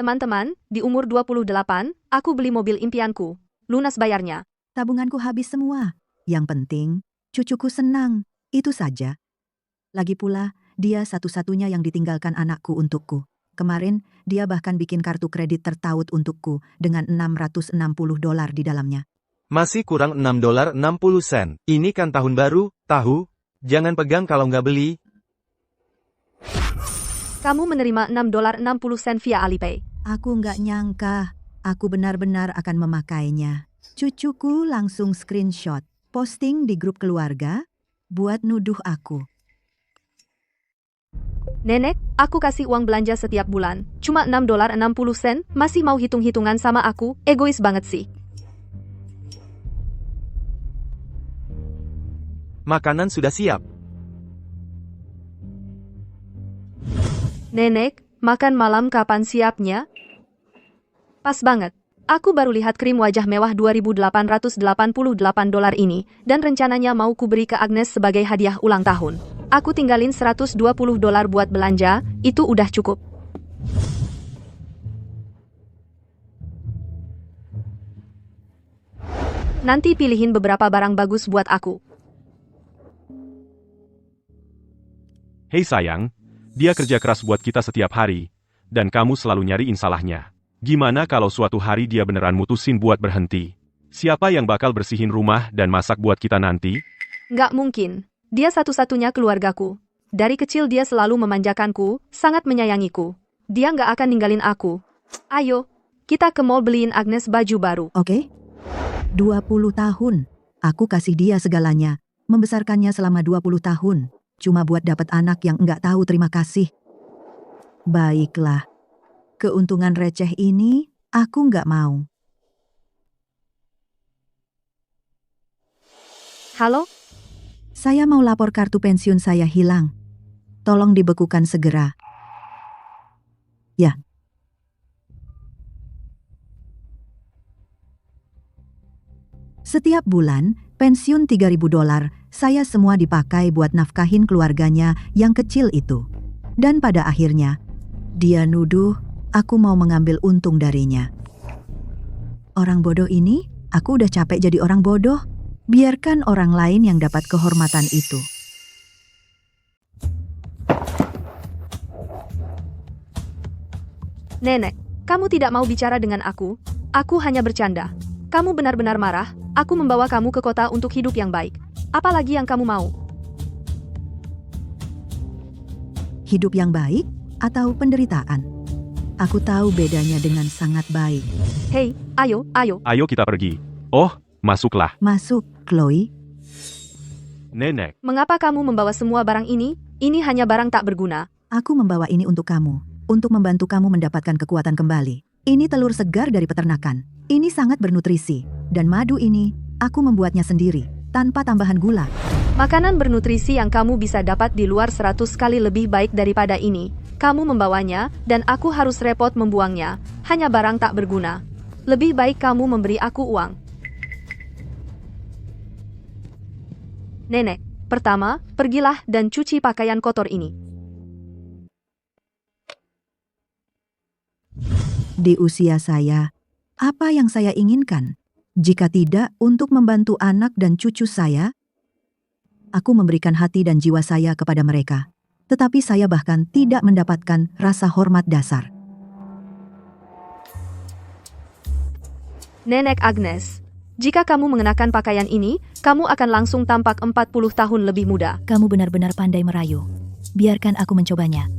Teman-teman, di umur 28, aku beli mobil impianku. Lunas bayarnya. Tabunganku habis semua. Yang penting, cucuku senang. Itu saja. Lagi pula, dia satu-satunya yang ditinggalkan anakku untukku. Kemarin, dia bahkan bikin kartu kredit tertaut untukku dengan $660 di dalamnya. Masih kurang $6.60. Ini kan tahun baru, tahu? Jangan pegang kalau nggak beli. Kamu menerima $6.60 via Alipay. Aku nggak nyangka, aku benar-benar akan memakainya. Cucuku langsung screenshot, posting di grup keluarga, buat nuduh aku. Nenek, aku kasih uang belanja setiap bulan. Cuma $6.60, masih mau hitung-hitungan sama aku, egois banget sih. Makanan sudah siap. Nenek, makan malam kapan siapnya? Pas banget. Aku baru lihat krim wajah mewah $2.888 ini, dan rencananya mau kuberi ke Agnes sebagai hadiah ulang tahun. Aku tinggalin $120 buat belanja, itu udah cukup. Nanti pilihin beberapa barang bagus buat aku. Hei sayang, dia kerja keras buat kita setiap hari, dan kamu selalu nyariin salahnya. Gimana kalau suatu hari dia beneran mutusin buat berhenti? Siapa yang bakal bersihin rumah dan masak buat kita nanti? Nggak mungkin. Dia satu-satunya keluargaku. Dari kecil dia selalu memanjakanku, sangat menyayangiku. Dia nggak akan ninggalin aku. Ayo, kita ke mall beliin Agnes baju baru. Oke? 20 tahun. Aku kasih dia segalanya. Membesarkannya selama 20 tahun. Cuma buat dapat anak yang nggak tahu terima kasih. Baiklah. Keuntungan receh ini, aku nggak mau. Halo? Saya mau lapor kartu pensiun saya hilang. Tolong dibekukan segera. Ya. Setiap bulan, pensiun $3.000, saya semua dipakai buat nafkahin keluarganya yang kecil itu. Dan pada akhirnya, dia nuduh aku mau mengambil untung darinya. Orang bodoh ini, aku udah capek jadi orang bodoh. Biarkan orang lain yang dapat kehormatan itu. Nenek, kamu tidak mau bicara dengan aku? Aku hanya bercanda. Kamu benar-benar marah, aku membawa kamu ke kota untuk hidup yang baik. Apalagi yang kamu mau? Hidup yang baik atau penderitaan? Aku tahu bedanya dengan sangat baik. Hei, ayo. Ayo kita pergi. Oh, masuklah. Masuk, Chloe. Nenek, Mengapa kamu membawa semua barang ini? Ini hanya barang tak berguna. Aku membawa ini untuk kamu. Untuk membantu kamu mendapatkan kekuatan kembali. Ini telur segar dari peternakan. Ini sangat bernutrisi. Dan madu ini, aku membuatnya sendiri. Tanpa tambahan gula. Makanan bernutrisi yang kamu bisa dapat di luar 100 kali lebih baik daripada ini. Kamu membawanya, dan aku harus repot membuangnya. Hanya barang tak berguna. Lebih baik kamu memberi aku uang. Nenek, pertama, pergilah dan cuci pakaian kotor ini. Di usia saya, apa yang saya inginkan? Jika tidak untuk membantu anak dan cucu saya, aku memberikan hati dan jiwa saya kepada mereka. Tetapi saya bahkan tidak mendapatkan rasa hormat dasar. Nenek Agnes, jika kamu mengenakan pakaian ini, kamu akan langsung tampak 40 tahun lebih muda. Kamu benar-benar pandai merayu. Biarkan aku mencobanya.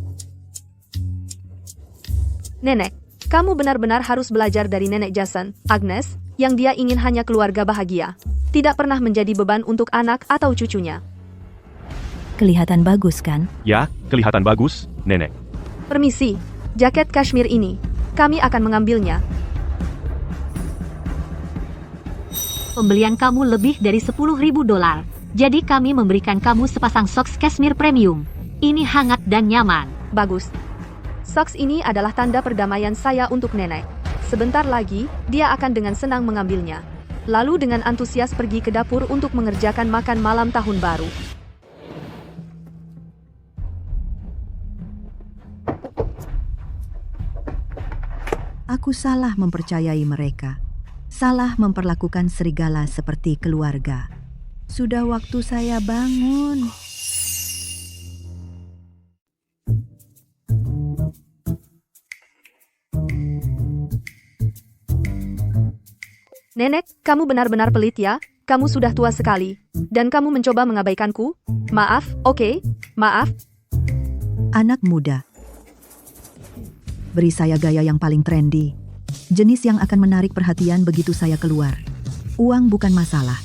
Nenek, kamu benar-benar harus belajar dari Nenek Jason, Agnes, yang dia ingin hanya keluarga bahagia. Tidak pernah menjadi beban untuk anak atau cucunya. Kelihatan bagus kan? ya, kelihatan bagus, Nenek. Permisi, jaket kashmir ini. Kami akan mengambilnya. Pembelian kamu lebih dari $10.000. Jadi kami memberikan kamu sepasang socks kashmir premium. Ini hangat dan nyaman. Bagus. Socks ini adalah tanda perdamaian saya untuk nenek. Sebentar lagi, dia akan dengan senang mengambilnya. Lalu dengan antusias pergi ke dapur untuk mengerjakan makan malam tahun baru. Aku salah mempercayai mereka. Salah memperlakukan serigala seperti keluarga. Sudah waktu saya bangun. Nenek, kamu benar-benar pelit ya? Kamu sudah tua sekali. Dan kamu mencoba mengabaikanku? Maaf, oke? Maaf. Anak muda. Beri saya gaya yang paling trendy. Jenis yang akan menarik perhatian begitu saya keluar. Uang bukan masalah.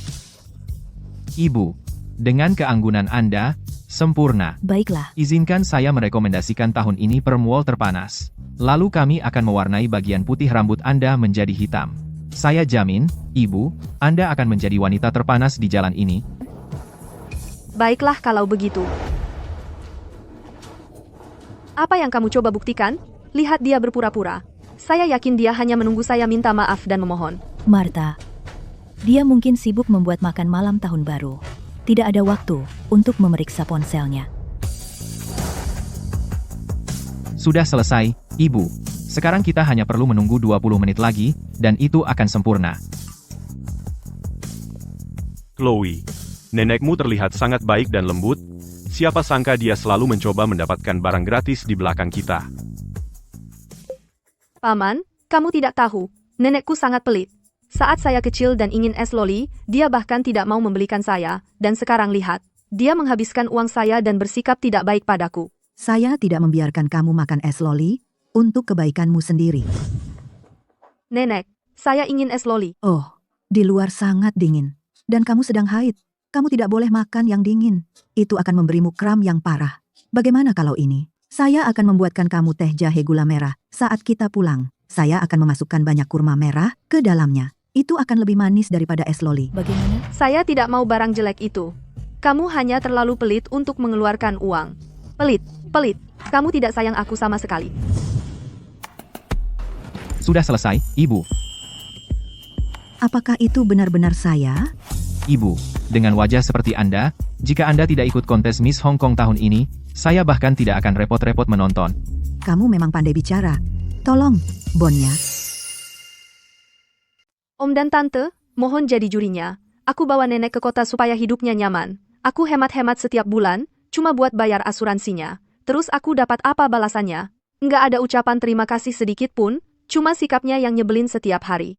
Ibu, dengan keanggunan Anda, sempurna. Baiklah, Izinkan saya merekomendasikan tahun ini perm wall terpanas. Lalu kami akan mewarnai bagian putih rambut Anda menjadi hitam. Saya jamin, Ibu, Anda akan menjadi wanita terpanas di jalan ini. Baiklah kalau begitu. Apa yang kamu coba buktikan? Lihat dia berpura-pura. Saya yakin dia hanya menunggu saya minta maaf dan memohon. Martha. Dia mungkin sibuk membuat makan malam tahun baru. Tidak ada waktu untuk memeriksa ponselnya. Sudah selesai, Ibu. Sekarang kita hanya perlu menunggu 20 menit lagi, dan itu akan sempurna. Chloe, nenekmu terlihat sangat baik dan lembut. Siapa sangka dia selalu mencoba mendapatkan barang gratis di belakang kita. Paman, kamu tidak tahu. Nenekku sangat pelit. Saat saya kecil dan ingin es loli, dia bahkan tidak mau membelikan saya. Dan sekarang lihat, dia menghabiskan uang saya dan bersikap tidak baik padaku. Saya tidak membiarkan kamu makan es loli untuk kebaikanmu sendiri. Nenek, saya ingin es loli. Oh, di luar sangat dingin. Dan kamu sedang haid. Kamu tidak boleh makan yang dingin. Itu akan memberimu kram yang parah. Bagaimana kalau ini? Saya akan membuatkan kamu teh jahe gula merah. Saat kita pulang, saya akan memasukkan banyak kurma merah ke dalamnya. Itu akan lebih manis daripada es loli. Bagaimana? Saya tidak mau barang jelek itu. Kamu hanya terlalu pelit untuk mengeluarkan uang. Pelit, pelit. Kamu tidak sayang aku sama sekali. Sudah selesai, Ibu. Apakah itu benar-benar saya? Ibu, dengan wajah seperti Anda, jika Anda tidak ikut kontes Miss Hong Kong tahun ini, saya bahkan tidak akan repot-repot menonton. Kamu memang pandai bicara. Tolong, bonnya. Om dan Tante, mohon jadi jurinya. Aku bawa nenek ke kota supaya hidupnya nyaman. Aku hemat-hemat setiap bulan, cuma buat bayar asuransinya. Terus aku dapat apa balasannya? Nggak ada ucapan terima kasih sedikit pun, cuma sikapnya yang nyebelin setiap hari.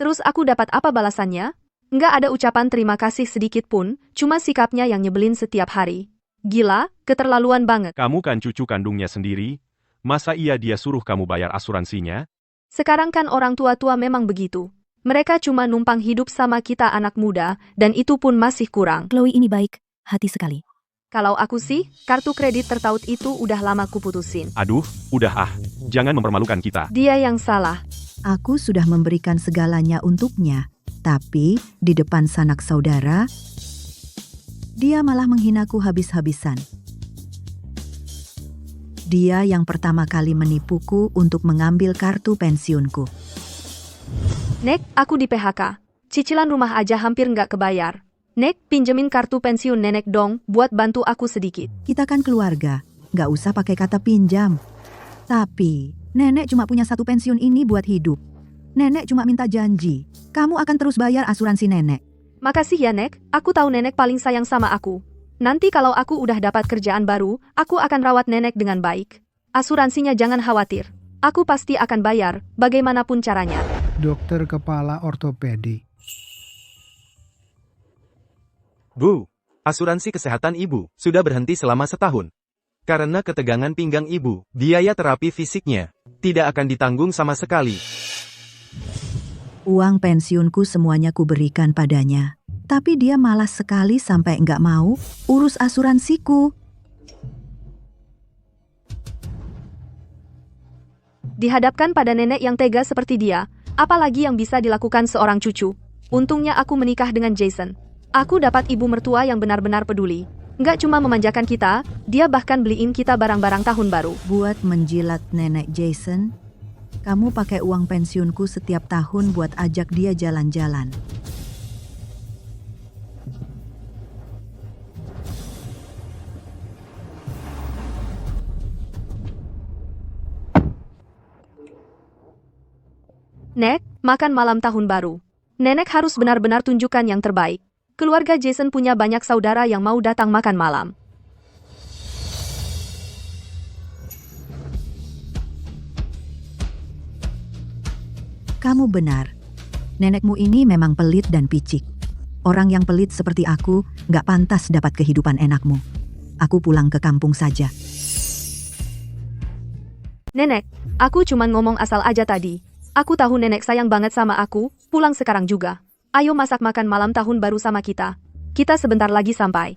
Terus aku dapat apa balasannya? Nggak ada ucapan terima kasih sedikit pun, cuma sikapnya yang nyebelin setiap hari. Gila, keterlaluan banget. Kamu kan cucu kandungnya sendiri. Masa iya dia suruh kamu bayar asuransinya? Sekarang kan orang tua-tua memang begitu. Mereka cuma numpang hidup sama kita anak muda, dan itu pun masih kurang. Chloe ini baik, hati sekali. Kalau aku sih, kartu kredit tertaut itu udah lama kuputusin. Aduh, udah ah. Jangan mempermalukan kita. Dia yang salah. Aku sudah memberikan segalanya untuknya. Tapi, di depan sanak saudara, dia malah menghinaku habis-habisan. Dia yang pertama kali menipuku untuk mengambil kartu pensiunku. Nek, aku di PHK. Cicilan rumah aja hampir nggak kebayar. Nek, pinjemin kartu pensiun nenek dong, buat bantu aku sedikit. Kita kan keluarga, nggak usah pakai kata pinjam. Tapi, nenek cuma punya satu pensiun ini buat hidup. Nenek cuma minta janji, kamu akan terus bayar asuransi nenek. Makasih ya Nek, aku tahu nenek paling sayang sama aku. Nanti kalau aku udah dapat kerjaan baru, aku akan rawat nenek dengan baik. Asuransinya jangan khawatir. Aku pasti akan bayar, bagaimanapun caranya. Dokter kepala ortopedi. Bu, asuransi kesehatan ibu sudah berhenti selama setahun. Karena ketegangan pinggang ibu, biaya terapi fisiknya tidak akan ditanggung sama sekali. Uang pensiunku semuanya kuberikan padanya. Tapi dia malas sekali sampai nggak mau urus asuransiku. Dihadapkan pada nenek yang tega seperti dia, apalagi yang bisa dilakukan seorang cucu. Untungnya aku menikah dengan Jason. Aku dapat ibu mertua yang benar-benar peduli. Nggak cuma memanjakan kita, dia bahkan beliin kita barang-barang tahun baru. Buat menjilat nenek Jason, kamu pakai uang pensiunku setiap tahun buat ajak dia jalan-jalan. Makan malam tahun baru. Nenek harus benar-benar tunjukkan yang terbaik. Keluarga Jason punya banyak saudara yang mau datang makan malam. Kamu benar. Nenekmu ini memang pelit dan picik. Orang yang pelit seperti aku nggak pantas dapat kehidupan enakmu. Aku pulang ke kampung saja. Nenek, aku cuman ngomong asal aja tadi. Aku tahu nenek sayang banget sama aku, pulang sekarang juga. Ayo masak makan malam tahun baru sama kita. Kita sebentar lagi sampai.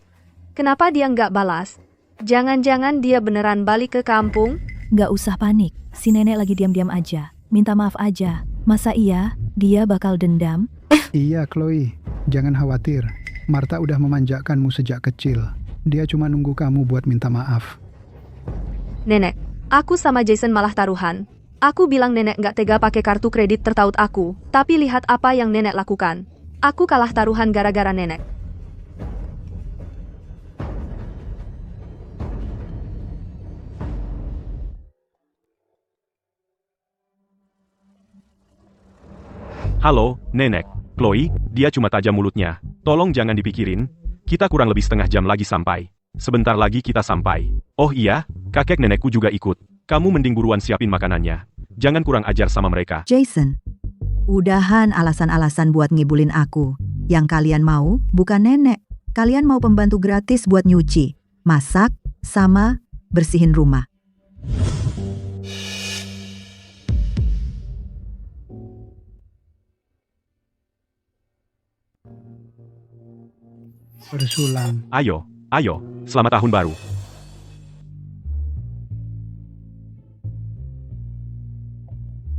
Kenapa dia nggak balas? Jangan-jangan dia beneran balik ke kampung? Nggak usah panik, si nenek lagi diam-diam aja. Minta maaf aja. Masa iya, dia bakal dendam? Iya, Chloe. Jangan khawatir. Martha udah memanjakanmu sejak kecil. Dia cuma nunggu kamu buat minta maaf. Nenek, aku sama Jason malah taruhan. Aku bilang nenek nggak tega pakai kartu kredit tertaut aku, tapi lihat apa yang nenek lakukan. Aku kalah taruhan gara-gara nenek. Halo, Nenek. Chloe, dia cuma tajam mulutnya. Tolong jangan dipikirin. Kita kurang lebih setengah jam lagi sampai. Sebentar lagi kita sampai. Oh iya, kakek nenekku juga ikut. Kamu mending buruan siapin makanannya. Jangan kurang ajar sama mereka. Jason, udahan alasan-alasan buat ngibulin aku. Yang kalian mau bukan nenek. Kalian mau pembantu gratis buat nyuci, masak, sama bersihin rumah. Bersulang. Ayo, selamat tahun baru.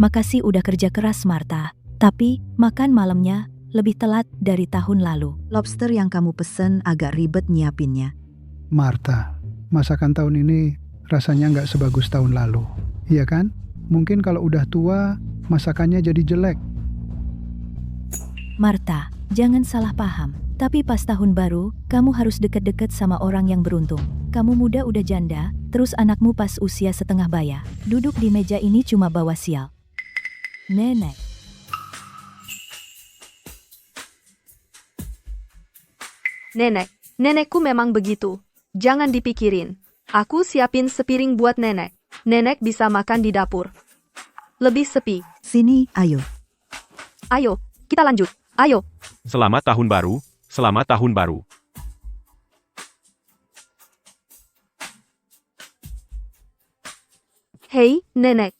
Makasih udah kerja keras Martha, tapi makan malamnya lebih telat dari tahun lalu. Lobster yang kamu pesen agak ribet nyiapinnya. Martha, masakan tahun ini rasanya nggak sebagus tahun lalu. Iya kan? Mungkin kalau udah tua, masakannya jadi jelek. Martha, jangan salah paham. Tapi pas tahun baru, kamu harus deket-deket sama orang yang beruntung. Kamu muda udah janda, terus anakmu pas usia setengah baya. Duduk di meja ini cuma bawa sial. Nenek. Nenekku memang begitu. Jangan dipikirin. Aku siapin sepiring buat nenek. Nenek bisa makan di dapur. Lebih sepi. Sini, ayo. Ayo, kita lanjut. Ayo. Selamat tahun baru. Selamat tahun baru. Hei, nenek.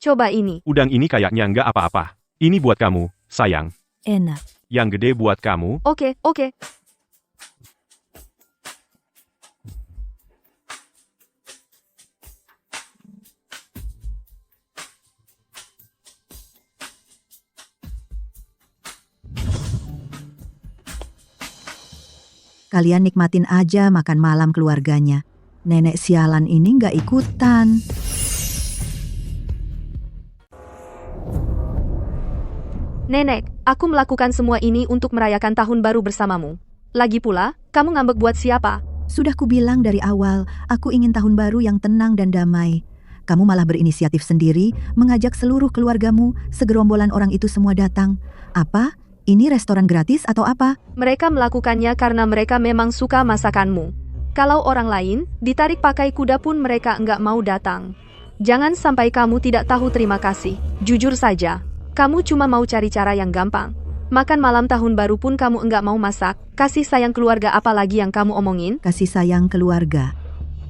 Coba ini. Udang ini kayaknya nggak apa-apa. Ini buat kamu, sayang. Enak. Yang gede buat kamu. Oke. Kalian nikmatin aja makan malam keluarganya. Nenek sialan ini nggak ikutan. Nenek, aku melakukan semua ini untuk merayakan tahun baru bersamamu. Lagi pula, kamu ngambek buat siapa? Sudah kubilang dari awal, aku ingin tahun baru yang tenang dan damai. Kamu malah berinisiatif sendiri, mengajak seluruh keluargamu, segerombolan orang itu semua datang. Apa? Ini restoran gratis atau apa? Mereka melakukannya karena mereka memang suka masakanmu. Kalau orang lain, ditarik pakai kuda pun mereka nggak mau datang. Jangan sampai kamu tidak tahu terima kasih. Jujur saja, kamu cuma mau cari cara yang gampang. Makan malam tahun baru pun kamu nggak mau masak. Kasih sayang keluarga apa lagi yang kamu omongin? Kasih sayang keluarga.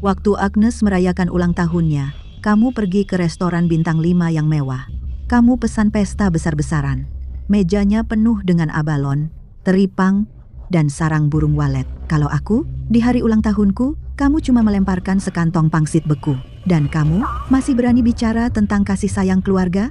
Waktu Agnes merayakan ulang tahunnya, kamu pergi ke restoran bintang 5 yang mewah. Kamu pesan pesta besar-besaran. Mejanya penuh dengan abalon, teripang, dan sarang burung walet. Kalau aku, di hari ulang tahunku, kamu cuma melemparkan sekantong pangsit beku. Dan kamu masih berani bicara tentang kasih sayang keluarga?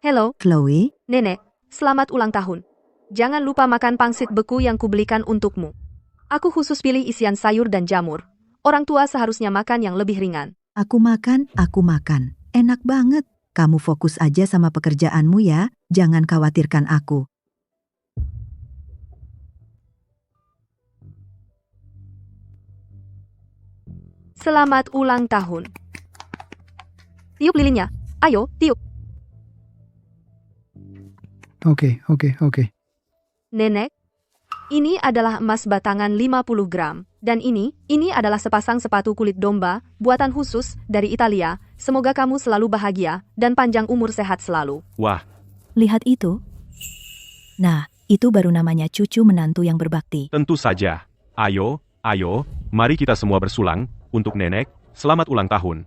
Hello, Chloe, nenek. Selamat ulang tahun. Jangan lupa makan pangsit beku yang kubelikan untukmu. Aku khusus pilih isian sayur dan jamur. Orang tua seharusnya makan yang lebih ringan. aku makan. Enak banget. Kamu fokus aja sama pekerjaanmu ya, jangan khawatirkan aku. Selamat ulang tahun. Tiup lilinnya. Ayo, tiup. Oke. Nenek, ini adalah emas batangan 50 gram. Dan ini adalah sepasang sepatu kulit domba, buatan khusus dari Italia. Semoga kamu selalu bahagia dan panjang umur sehat selalu. Wah, Lihat itu. Nah, itu baru namanya cucu menantu yang berbakti. tentu saja. Ayo, mari kita semua bersulang. Untuk nenek, selamat ulang tahun.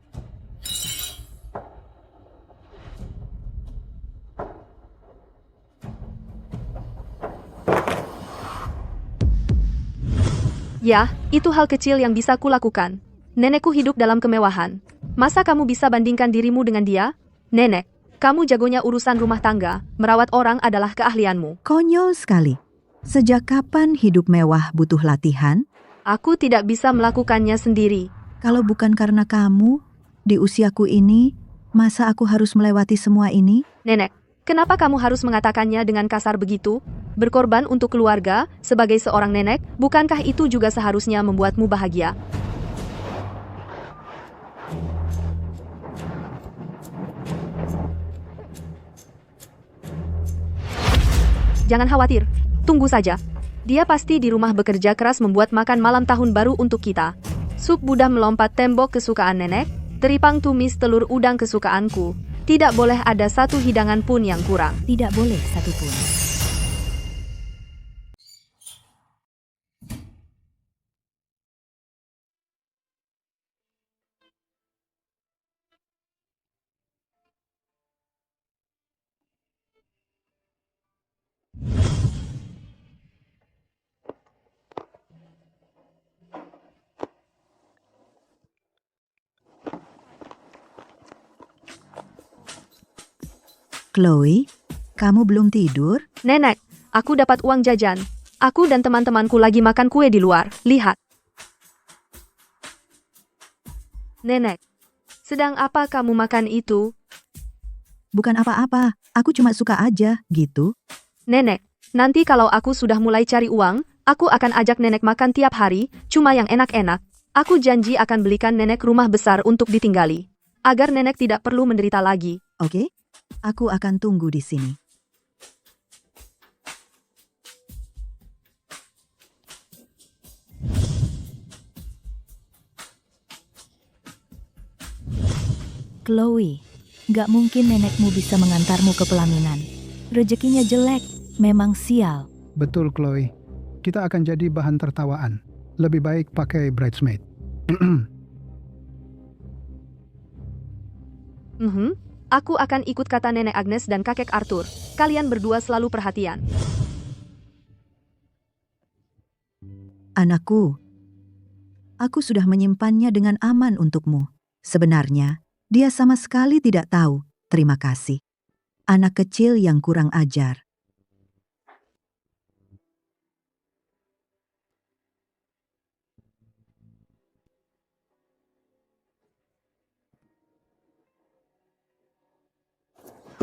Ya, itu hal kecil yang bisa kulakukan. Nenekku hidup dalam kemewahan. Masa kamu bisa bandingkan dirimu dengan dia? Nenek, kamu jagonya urusan rumah tangga, merawat orang adalah keahlianmu. Konyol sekali. Sejak kapan hidup mewah butuh latihan? Aku tidak bisa melakukannya sendiri. Kalau bukan karena kamu, di usiaku ini, masa aku harus melewati semua ini? Nenek, kenapa kamu harus mengatakannya dengan kasar begitu? Berkorban untuk keluarga, sebagai seorang nenek, bukankah itu juga seharusnya membuatmu bahagia? Jangan khawatir, tunggu saja. Dia pasti di rumah bekerja keras membuat makan malam tahun baru untuk kita. Sup budah melompat tembok kesukaan nenek, teripang tumis telur udang kesukaanku. Tidak boleh ada satu hidangan pun yang kurang. Tidak boleh satupun. Chloe, kamu belum tidur? Nenek, aku dapat uang jajan. Aku dan teman-temanku lagi makan kue di luar. Lihat. Nenek, sedang apa kamu makan itu? Bukan apa-apa, aku cuma suka aja, gitu. Nenek, nanti kalau aku sudah mulai cari uang, aku akan ajak nenek makan tiap hari, cuma yang enak-enak. Aku janji akan belikan nenek rumah besar untuk ditinggali. Agar nenek tidak perlu menderita lagi. Oke? Aku akan tunggu di sini. Chloe, gak mungkin nenekmu bisa mengantarmu ke pelaminan. Rezekinya jelek, memang sial. Betul, Chloe. Kita akan jadi bahan tertawaan. Lebih baik pakai bridesmaid. Aku akan ikut kata nenek Agnes dan kakek Arthur. Kalian berdua selalu perhatian. Anakku, aku sudah menyimpannya dengan aman untukmu. Sebenarnya, dia sama sekali tidak tahu. Terima kasih. Anak kecil yang kurang ajar.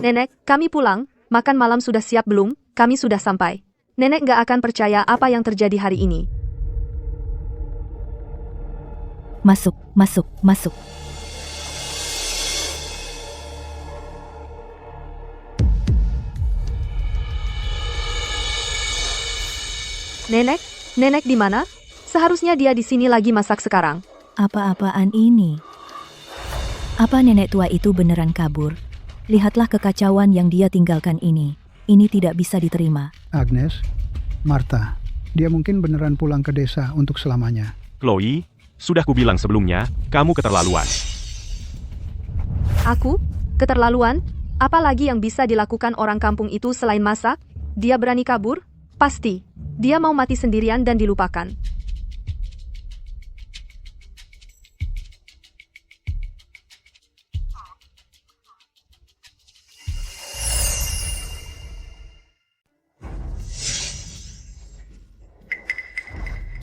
Nenek, kami pulang. Makan malam sudah siap belum? Kami sudah sampai. Nenek gak akan percaya apa yang terjadi hari ini. Masuk, masuk, masuk. Nenek di mana? Seharusnya dia di sini lagi masak sekarang. Apa-apaan ini? Apa nenek tua itu beneran kabur? Lihatlah kekacauan yang dia tinggalkan ini. Ini tidak bisa diterima. Agnes, Martha, dia mungkin beneran pulang ke desa untuk selamanya. Chloe, sudah kubilang sebelumnya, kamu keterlaluan. Aku? Keterlaluan? Apalagi yang bisa dilakukan orang kampung itu selain masak? Dia berani kabur? Pasti. Dia mau mati sendirian dan dilupakan.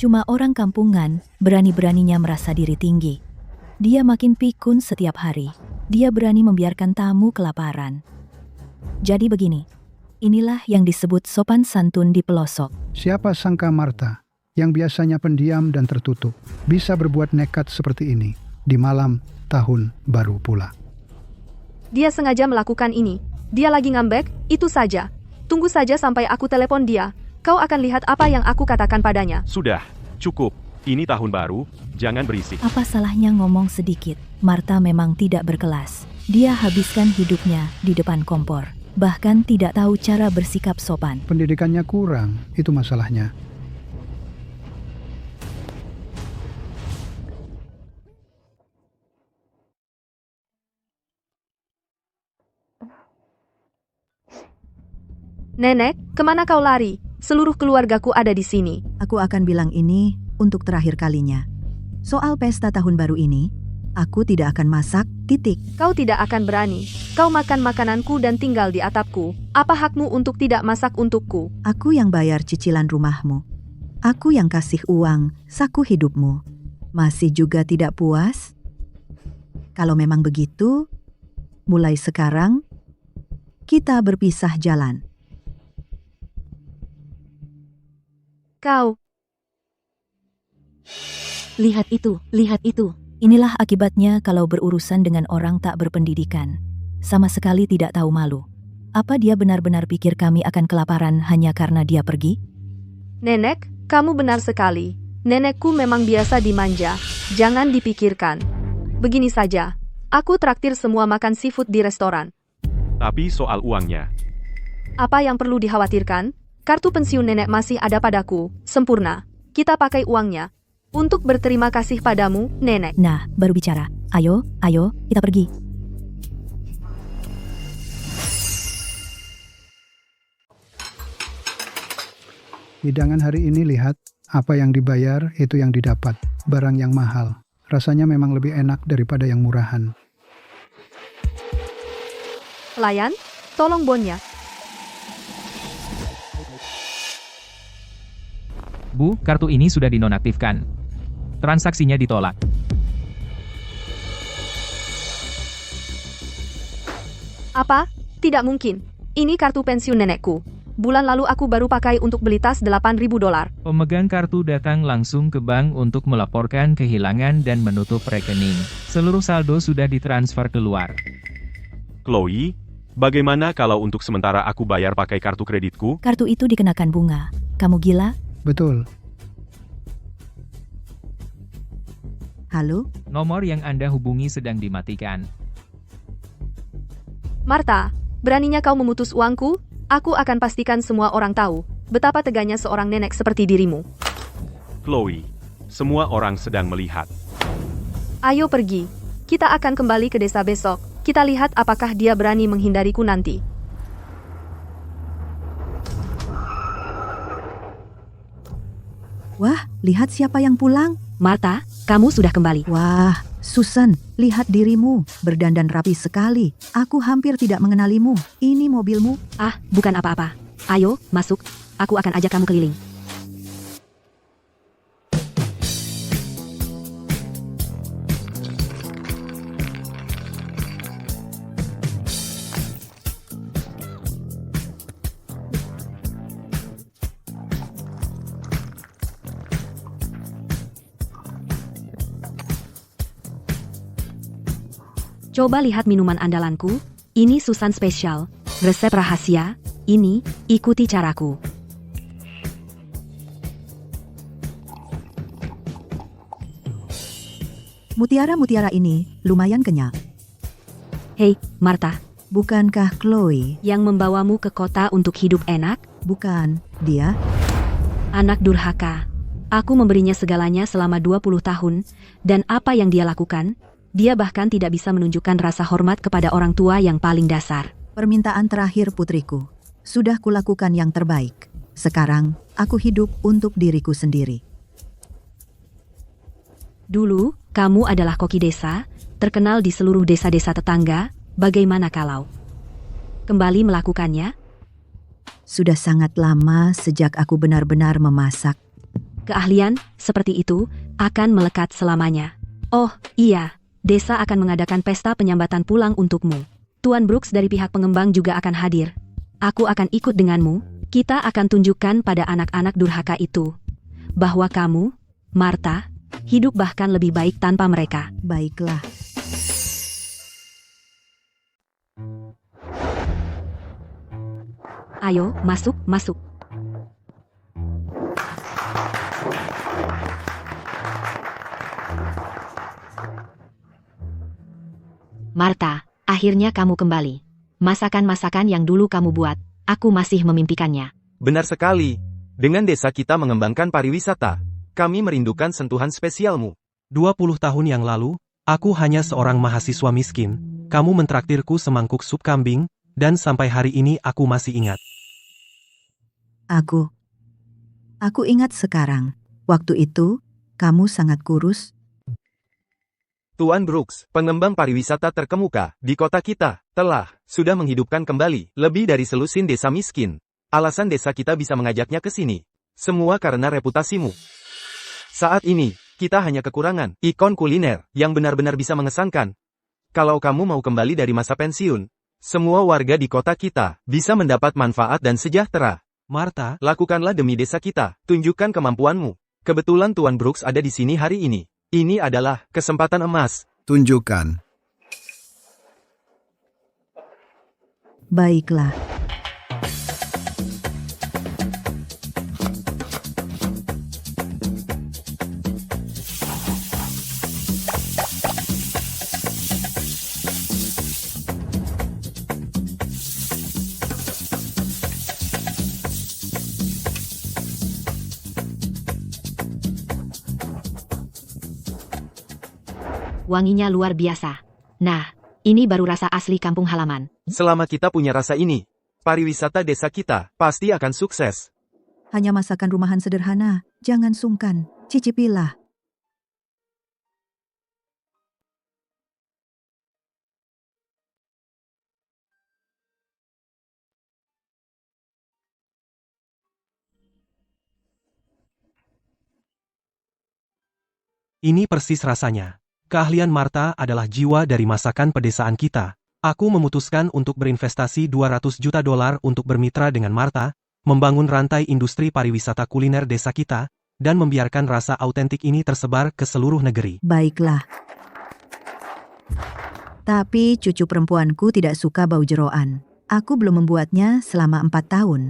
Cuma orang kampungan, berani-beraninya merasa diri tinggi. Dia makin pikun setiap hari. Dia berani membiarkan tamu kelaparan. Jadi begini, inilah yang disebut sopan santun di pelosok. Siapa sangka Martha, yang biasanya pendiam dan tertutup, bisa berbuat nekat seperti ini di malam tahun baru pula. Dia sengaja melakukan ini. Dia lagi ngambek, itu saja. Tunggu saja sampai aku telepon dia. Kau akan lihat apa yang aku katakan padanya. Sudah, cukup. Ini tahun baru, jangan berisik. Apa salahnya ngomong sedikit? Martha memang tidak berkelas. Dia habiskan hidupnya di depan kompor. Bahkan tidak tahu cara bersikap sopan. Pendidikannya kurang, itu masalahnya. Nenek, kemana kau lari? Seluruh keluargaku ada di sini. Aku akan bilang ini untuk terakhir kalinya. Soal pesta tahun baru ini, aku tidak akan masak, titik. Kau tidak akan berani. Kau makan makananku dan tinggal di atapku. Apa hakmu untuk tidak masak untukku? Aku yang bayar cicilan rumahmu. Aku yang kasih uang saku hidupmu. Masih juga tidak puas? Kalau memang begitu, mulai sekarang kita berpisah jalan. Kau. Lihat itu, lihat itu. Inilah akibatnya kalau berurusan dengan orang tak berpendidikan. Sama sekali tidak tahu malu. Apa dia benar-benar pikir kami akan kelaparan hanya karena dia pergi? Nenek, kamu benar sekali. Nenekku memang biasa dimanja. Jangan dipikirkan. Begini saja. Aku traktir semua makan seafood di restoran. Tapi soal uangnya, Apa yang perlu dikhawatirkan? Kartu pensiun nenek masih ada padaku. Sempurna. Kita pakai uangnya. Untuk berterima kasih padamu, nenek. Nah, baru bicara. Ayo, kita pergi. Hidangan hari ini lihat, apa yang dibayar itu yang didapat. Barang yang mahal. Rasanya memang lebih enak daripada yang murahan. Pelayan, tolong bonnya. Bu, kartu ini sudah dinonaktifkan. Transaksinya ditolak. Apa? Tidak mungkin. Ini kartu pensiun nenekku. Bulan lalu aku baru pakai untuk beli tas $8.000. Pemegang kartu datang langsung ke bank untuk melaporkan kehilangan dan menutup rekening. Seluruh saldo sudah ditransfer keluar. Chloe, bagaimana kalau untuk sementara aku bayar pakai kartu kreditku? Kartu itu dikenakan bunga. Kamu gila? Betul. Halo? Nomor yang Anda hubungi sedang dimatikan. Martha, beraninya kau memutus uangku? Aku akan pastikan semua orang tahu betapa teganya seorang nenek seperti dirimu. Chloe, semua orang sedang melihat. Ayo pergi. Kita akan kembali ke desa besok. Kita lihat apakah dia berani menghindariku nanti. Wah, lihat siapa yang pulang. Martha, kamu sudah kembali. Wah, Susan, lihat dirimu. Berdandan rapi sekali. Aku hampir tidak mengenalimu. Ini mobilmu? Ah, bukan apa-apa. Ayo, masuk. Aku akan ajak kamu keliling. Coba lihat minuman andalanku. Ini Susan spesial. Resep rahasia. Ini, ikuti caraku. Mutiara-mutiara ini lumayan kenyal. Hei, Martha, Bukankah Chloe? yang membawamu ke kota untuk hidup enak? Bukan, dia? Anak durhaka. Aku memberinya segalanya selama 20 tahun, dan apa yang dia lakukan? Dia bahkan tidak bisa menunjukkan rasa hormat kepada orang tua yang paling dasar. Permintaan terakhir putriku. Sudah kulakukan yang terbaik. Sekarang, aku hidup untuk diriku sendiri. Dulu, kamu adalah koki desa, terkenal di seluruh desa-desa tetangga. Bagaimana kalau kembali melakukannya? Sudah sangat lama sejak aku benar-benar memasak. Keahlian seperti itu akan melekat selamanya. Oh, iya. desa akan mengadakan pesta penyambatan pulang untukmu. Tuan Brooks dari pihak pengembang juga akan hadir. Aku akan ikut denganmu. Kita akan tunjukkan pada anak-anak durhaka itu bahwa kamu, Martha, hidup bahkan lebih baik tanpa mereka. Baiklah. Ayo, masuk, masuk. Martha, akhirnya kamu kembali. Masakan-masakan yang dulu kamu buat, aku masih memimpikannya. Benar sekali. Dengan desa kita mengembangkan pariwisata, kami merindukan sentuhan spesialmu. 20 tahun yang lalu, aku hanya seorang mahasiswa miskin. Kamu mentraktirku semangkuk sup kambing, dan sampai hari ini aku masih ingat. Aku ingat sekarang. Waktu itu, kamu sangat kurus. Tuan Brooks, pengembang pariwisata terkemuka di kota kita, sudah menghidupkan kembali lebih dari selusin desa miskin. Alasan desa kita bisa mengajaknya ke sini. Semua karena reputasimu. Saat ini, kita hanya kekurangan ikon kuliner yang benar-benar bisa mengesankan. Kalau kamu mau kembali dari masa pensiun, semua warga di kota kita bisa mendapat manfaat dan sejahtera. Martha, Lakukanlah demi desa kita, tunjukkan kemampuanmu. Kebetulan Tuan Brooks ada di sini hari ini. Ini adalah kesempatan emas. Tunjukkan. Baiklah. Wanginya luar biasa. Nah, ini baru rasa asli kampung halaman. Selama kita punya rasa ini, pariwisata desa kita pasti akan sukses. Hanya masakan rumahan sederhana. Jangan sungkan. Cicipilah. ini persis rasanya. Keahlian Martha adalah jiwa dari masakan pedesaan kita. Aku memutuskan untuk berinvestasi $200 juta untuk bermitra dengan Martha, membangun rantai industri pariwisata kuliner desa kita, dan membiarkan rasa autentik ini tersebar ke seluruh negeri. Baiklah. Tapi cucu perempuanku tidak suka bau jeroan. Aku belum membuatnya selama 4 tahun.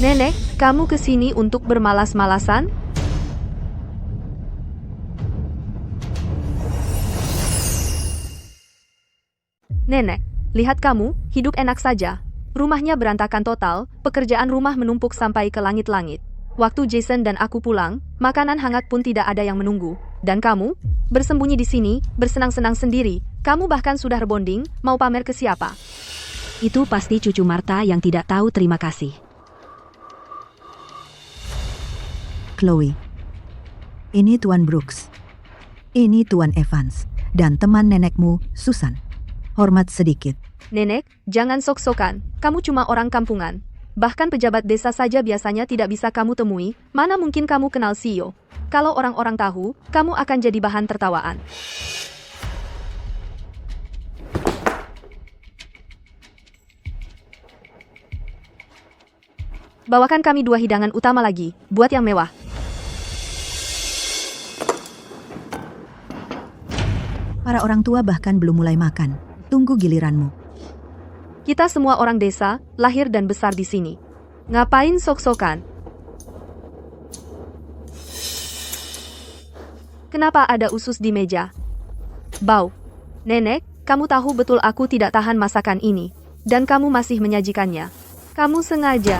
Nenek, kamu kesini untuk bermalas-malasan? Nenek, lihat kamu, hidup enak saja. Rumahnya berantakan total, pekerjaan rumah menumpuk sampai ke langit-langit. Waktu Jason dan aku pulang, makanan hangat pun tidak ada yang menunggu. Dan kamu, bersembunyi di sini, bersenang-senang sendiri. Kamu bahkan sudah rebonding, mau pamer ke siapa? Itu pasti cucu Martha yang tidak tahu terima kasih. Chloe. Ini Tuan Brooks. Ini Tuan Evans. Dan teman nenekmu, Susan. Hormat sedikit. Nenek, jangan sok-sokan. Kamu cuma orang kampungan. Bahkan pejabat desa saja biasanya tidak bisa kamu temui. Mana mungkin kamu kenal CEO? Kalau orang-orang tahu, kamu akan jadi bahan tertawaan. Bawakan kami 2 hidangan utama lagi, buat yang mewah. Para orang tua bahkan belum mulai makan. Tunggu giliranmu. Kita semua orang desa, lahir dan besar di sini. Ngapain sok-sokan? Kenapa ada usus di meja? Bau. Nenek, kamu tahu betul aku tidak tahan masakan ini. Dan kamu masih menyajikannya. Kamu sengaja.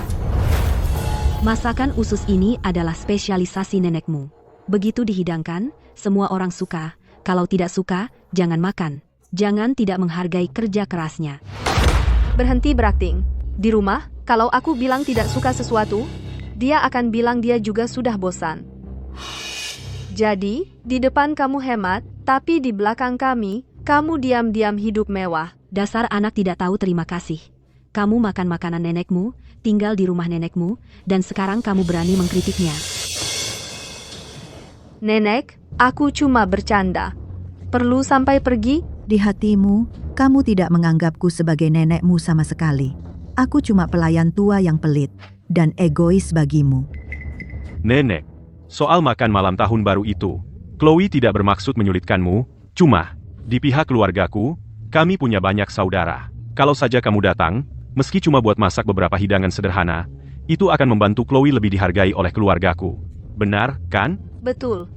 Masakan usus ini adalah spesialisasi nenekmu. Begitu dihidangkan, semua orang suka. Kalau tidak suka, jangan makan. Jangan tidak menghargai kerja kerasnya. Berhenti berakting. Di rumah, kalau aku bilang tidak suka sesuatu, dia akan bilang dia juga sudah bosan. Jadi, di depan kamu hemat, tapi di belakang kami, kamu diam-diam hidup mewah. Dasar anak tidak tahu terima kasih. Kamu makan makanan nenekmu, tinggal di rumah nenekmu, dan sekarang kamu berani mengkritiknya. Nenek, aku cuma bercanda. Perlu sampai pergi? Di hatimu, kamu tidak menganggapku sebagai nenekmu sama sekali. Aku cuma pelayan tua yang pelit dan egois bagimu. Nenek, soal makan malam tahun baru itu, Chloe tidak bermaksud menyulitkanmu, cuma, di pihak keluargaku, kami punya banyak saudara. Kalau saja kamu datang, meski cuma buat masak beberapa hidangan sederhana, itu akan membantu Chloe lebih dihargai oleh keluargaku. Benar, kan? Betul.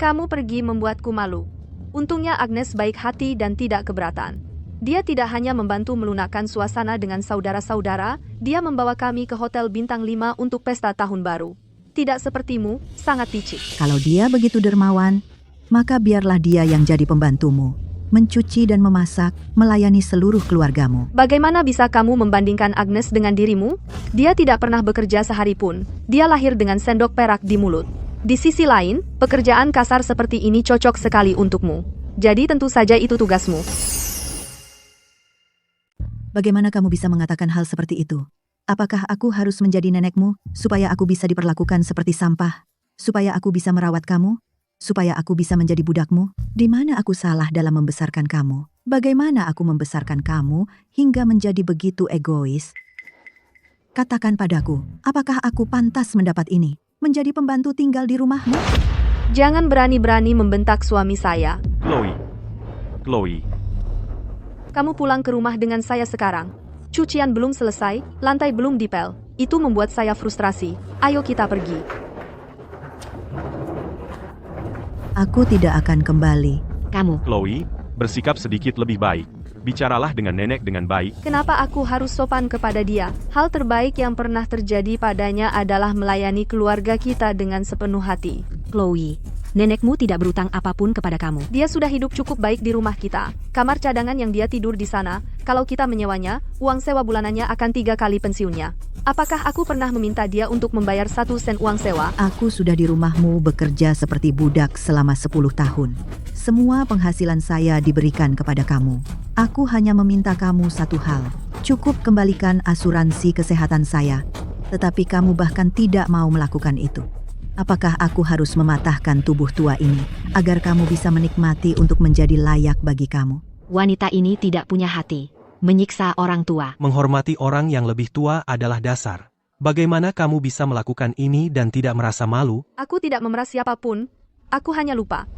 Kamu pergi membuatku malu. Untungnya Agnes baik hati dan tidak keberatan. Dia tidak hanya membantu melunakkan suasana dengan saudara-saudara, dia membawa kami ke Hotel Bintang 5 untuk pesta tahun baru. Tidak sepertimu, sangat licik. Kalau dia begitu dermawan, maka biarlah dia yang jadi pembantumu, mencuci dan memasak, melayani seluruh keluargamu. Bagaimana bisa kamu membandingkan Agnes dengan dirimu? Dia tidak pernah bekerja sehari pun. Dia lahir dengan sendok perak di mulut. Di sisi lain, pekerjaan kasar seperti ini cocok sekali untukmu. Jadi tentu saja itu tugasmu. Bagaimana kamu bisa mengatakan hal seperti itu? Apakah aku harus menjadi nenekmu, supaya aku bisa diperlakukan seperti sampah? Supaya aku bisa merawat kamu? Supaya aku bisa menjadi budakmu? Di mana aku salah dalam membesarkan kamu? Bagaimana aku membesarkan kamu hingga menjadi begitu egois? Katakan padaku, apakah aku pantas mendapat ini? Menjadi pembantu tinggal di rumahmu? Jangan berani-berani membentak suami saya. Chloe, Kamu pulang ke rumah dengan saya sekarang. Cucian belum selesai, lantai belum dipel. Itu membuat saya frustrasi. Ayo kita pergi. Aku tidak akan kembali. Kamu, Chloe, bersikap sedikit lebih baik. Bicaralah dengan nenek dengan baik. Kenapa aku harus sopan kepada dia? Hal terbaik yang pernah terjadi padanya adalah melayani keluarga kita dengan sepenuh hati. Chloe, nenekmu tidak berutang apapun kepada kamu. Dia sudah hidup cukup baik di rumah kita. Kamar cadangan yang dia tidur di sana, kalau kita menyewanya, uang sewa bulanannya akan 3 kali pensiunnya. Apakah aku pernah meminta dia untuk membayar 1 sen uang sewa? Aku sudah di rumahmu bekerja seperti budak selama 10 tahun. Semua penghasilan saya diberikan kepada kamu. Aku hanya meminta kamu satu hal. Cukup kembalikan asuransi kesehatan saya. Tetapi kamu bahkan tidak mau melakukan itu. Apakah aku harus mematahkan tubuh tua ini agar kamu bisa menikmati untuk menjadi layak bagi kamu? Wanita ini tidak punya hati. Menyiksa orang tua. Menghormati orang yang lebih tua adalah dasar. Bagaimana kamu bisa melakukan ini dan tidak merasa malu? Aku tidak memeras siapapun. Aku hanya lupa.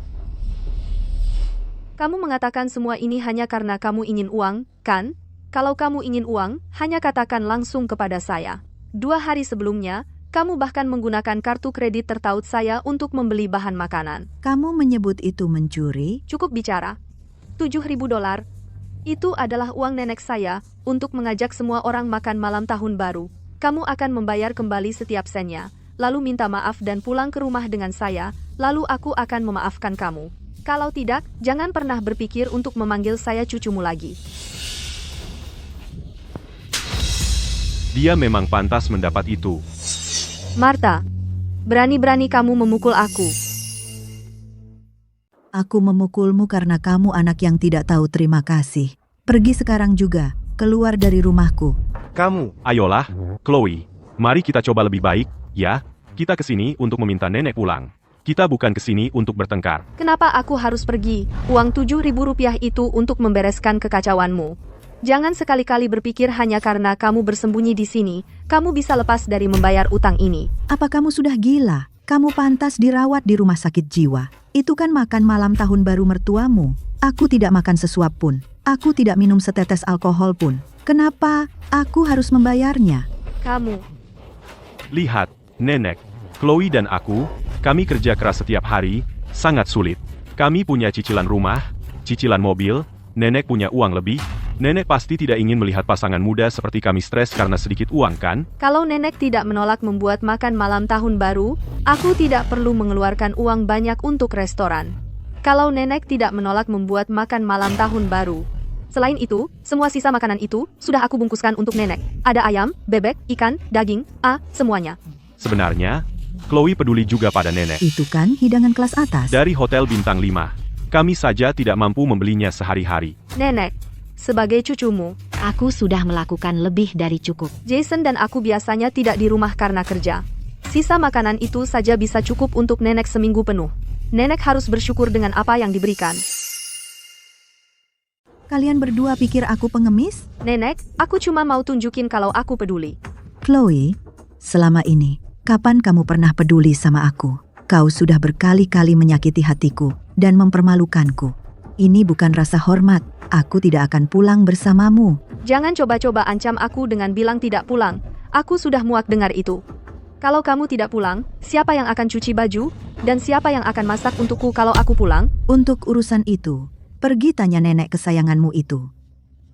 Kamu mengatakan semua ini hanya karena kamu ingin uang, kan? Kalau kamu ingin uang, hanya katakan langsung kepada saya. 2 hari sebelumnya, kamu bahkan menggunakan kartu kredit tertaut saya untuk membeli bahan makanan. Kamu menyebut itu mencuri? Cukup bicara. $7.000. Itu adalah uang nenek saya untuk mengajak semua orang makan malam tahun baru. Kamu akan membayar kembali setiap sennya, lalu minta maaf dan pulang ke rumah dengan saya, lalu aku akan memaafkan kamu. Kalau tidak, jangan pernah berpikir untuk memanggil saya cucumu lagi. Dia memang pantas mendapat itu. Martha, berani-berani kamu memukul aku. Aku memukulmu karena kamu anak yang tidak tahu terima kasih. Pergi sekarang juga, keluar dari rumahku. Kamu, Ayolah, Chloe, mari kita coba lebih baik, ya? Kita kesini untuk meminta nenek pulang. Kita bukan kesini untuk bertengkar. Kenapa aku harus pergi? Uang $7.000 itu untuk membereskan kekacauanmu. Jangan sekali-kali berpikir hanya karena kamu bersembunyi di sini, kamu bisa lepas dari membayar utang ini. Apa kamu sudah gila? Kamu pantas dirawat di rumah sakit jiwa. Itu kan makan malam tahun baru mertuamu. Aku tidak makan sesuap pun. Aku tidak minum setetes alkohol pun. Kenapa aku harus membayarnya? Kamu. Lihat, nenek, Chloe dan aku, kami kerja keras setiap hari, sangat sulit. Kami punya cicilan rumah, cicilan mobil, nenek punya uang lebih. Nenek pasti tidak ingin melihat pasangan muda seperti kami stres karena sedikit uang, kan? Kalau nenek tidak menolak membuat makan malam tahun baru, aku tidak perlu mengeluarkan uang banyak untuk restoran. Kalau nenek tidak menolak membuat makan malam tahun baru. Selain itu, semua sisa makanan itu sudah aku bungkuskan untuk nenek. Ada ayam, bebek, ikan, daging, semuanya. Sebenarnya, Chloe peduli juga pada nenek. Itu kan hidangan kelas atas. Dari Hotel Bintang 5, kami saja tidak mampu membelinya sehari-hari. Nenek, sebagai cucumu, Aku sudah melakukan lebih dari cukup. Jason dan aku biasanya tidak di rumah karena kerja. Sisa makanan itu saja bisa cukup untuk nenek seminggu penuh. Nenek harus bersyukur dengan apa yang diberikan. Kalian berdua pikir aku pengemis? Nenek, aku cuma mau tunjukin kalau aku peduli. Chloe, selama ini, kapan kamu pernah peduli sama aku? Kau sudah berkali-kali menyakiti hatiku dan mempermalukanku. Ini bukan rasa hormat. Aku tidak akan pulang bersamamu. Jangan coba-coba ancam aku dengan bilang tidak pulang. Aku sudah muak dengar itu. Kalau kamu tidak pulang, siapa yang akan cuci baju? Dan siapa yang akan masak untukku kalau aku pulang? Untuk urusan itu, pergi tanya nenek kesayanganmu itu.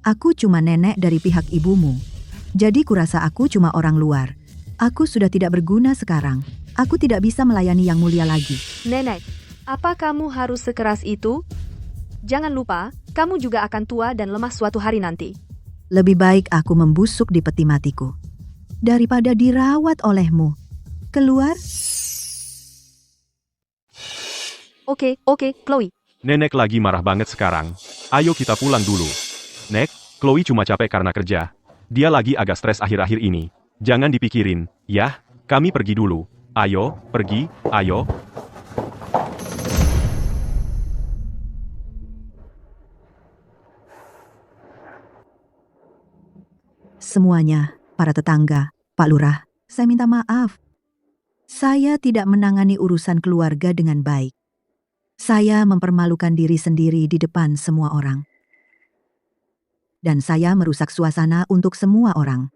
Aku cuma nenek dari pihak ibumu. Jadi kurasa aku cuma orang luar. Aku sudah tidak berguna sekarang. Aku tidak bisa melayani yang mulia lagi. Nenek, apa kamu harus sekeras itu? Jangan lupa, kamu juga akan tua dan lemah suatu hari nanti. Lebih baik aku membusuk di peti matiku daripada dirawat olehmu. Keluar. Oke, Chloe. Nenek lagi marah banget sekarang. Ayo kita pulang dulu. Nek, Chloe cuma capek karena kerja. Dia lagi agak stres akhir-akhir ini. Jangan dipikirin, ya. Kami pergi dulu. Ayo, pergi, ayo. Semuanya, para tetangga, Pak Lurah, saya minta maaf. Saya tidak menangani urusan keluarga dengan baik. Saya mempermalukan diri sendiri di depan semua orang. Dan saya merusak suasana untuk semua orang.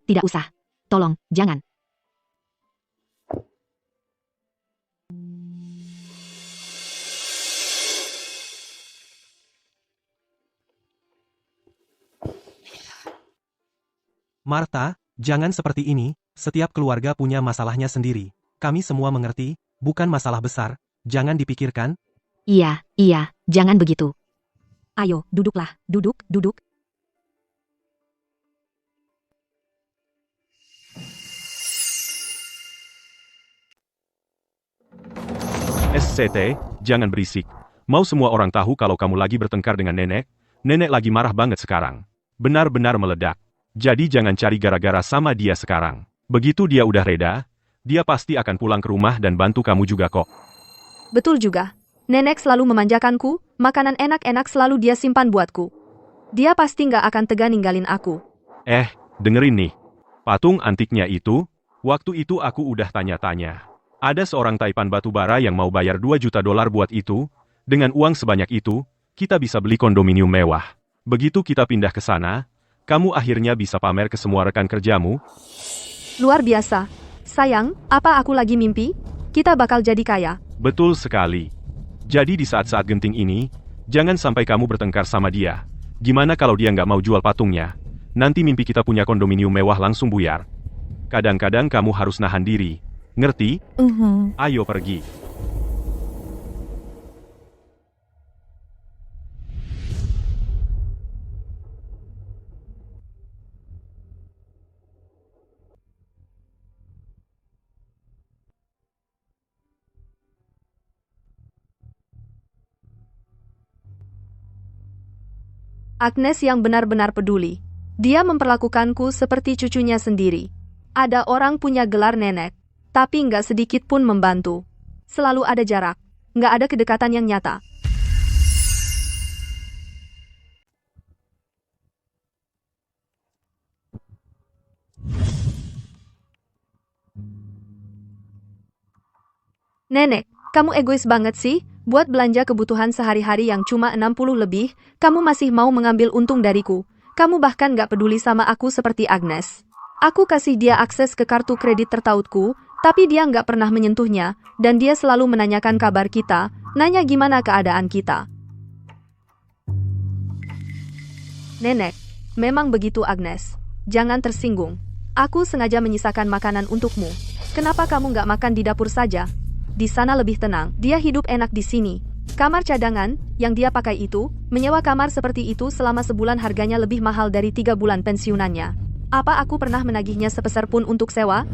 Tidak usah. Tolong, jangan. Martha, jangan seperti ini, setiap keluarga punya masalahnya sendiri. Kami semua mengerti, bukan masalah besar, jangan dipikirkan. Iya, jangan begitu. Ayo, duduklah, duduk. SCT, jangan berisik. Mau semua orang tahu kalau kamu lagi bertengkar dengan nenek? Nenek lagi marah banget sekarang. Benar-benar meledak. Jadi jangan cari gara-gara sama dia sekarang. Begitu dia udah reda, dia pasti akan pulang ke rumah dan bantu kamu juga kok. Betul juga. Nenek selalu memanjakanku, makanan enak-enak selalu dia simpan buatku. Dia pasti nggak akan tega ninggalin aku. Dengerin nih. Patung antiknya itu, waktu itu aku udah tanya-tanya. Ada seorang taipan batubara yang mau bayar 2 juta dolar buat itu. Dengan uang sebanyak itu, kita bisa beli kondominium mewah. Begitu kita pindah ke sana, kamu akhirnya bisa pamer ke semua rekan kerjamu. Luar biasa. Sayang, apa aku lagi mimpi? Kita bakal jadi kaya. Betul sekali. Jadi di saat-saat genting ini, jangan sampai kamu bertengkar sama dia. Gimana kalau dia nggak mau jual patungnya? Nanti mimpi kita punya kondominium mewah langsung buyar. Kadang-kadang kamu harus nahan diri. Ngerti? Ayo pergi. Agnes yang benar-benar peduli. Dia memperlakukanku seperti cucunya sendiri. Ada orang punya gelar nenek, tapi nggak sedikit pun membantu. Selalu ada jarak, nggak ada kedekatan yang nyata. Nenek, kamu egois banget sih. Buat belanja kebutuhan sehari-hari yang cuma 60 lebih, kamu masih mau mengambil untung dariku. Kamu bahkan nggak peduli sama aku seperti Agnes. Aku kasih dia akses ke kartu kredit tertautku, tapi dia nggak pernah menyentuhnya, dan dia selalu menanyakan kabar kita, nanya gimana keadaan kita. Nenek, memang begitu Agnes. Jangan tersinggung. Aku sengaja menyisakan makanan untukmu. Kenapa kamu nggak makan di dapur saja? Di sana lebih tenang, dia hidup enak di sini. Kamar cadangan, yang dia pakai itu, menyewa kamar seperti itu selama sebulan harganya lebih mahal dari 3 bulan pensiunannya. Apa aku pernah menagihnya sepeser pun untuk sewa?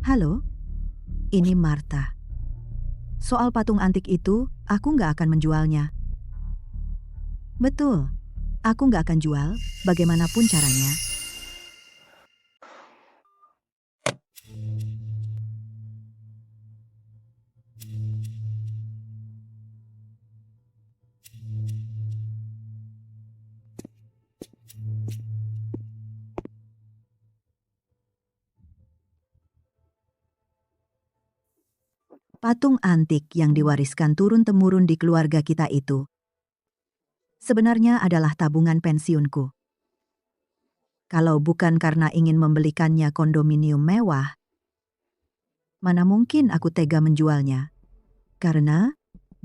Halo, ini Martha. Soal patung antik itu, aku nggak akan menjualnya. Betul, aku nggak akan jual, bagaimanapun caranya. Patung antik yang diwariskan turun-temurun di keluarga kita itu sebenarnya adalah tabungan pensiunku. Kalau bukan karena ingin membelikannya kondominium mewah, mana mungkin aku tega menjualnya? Karena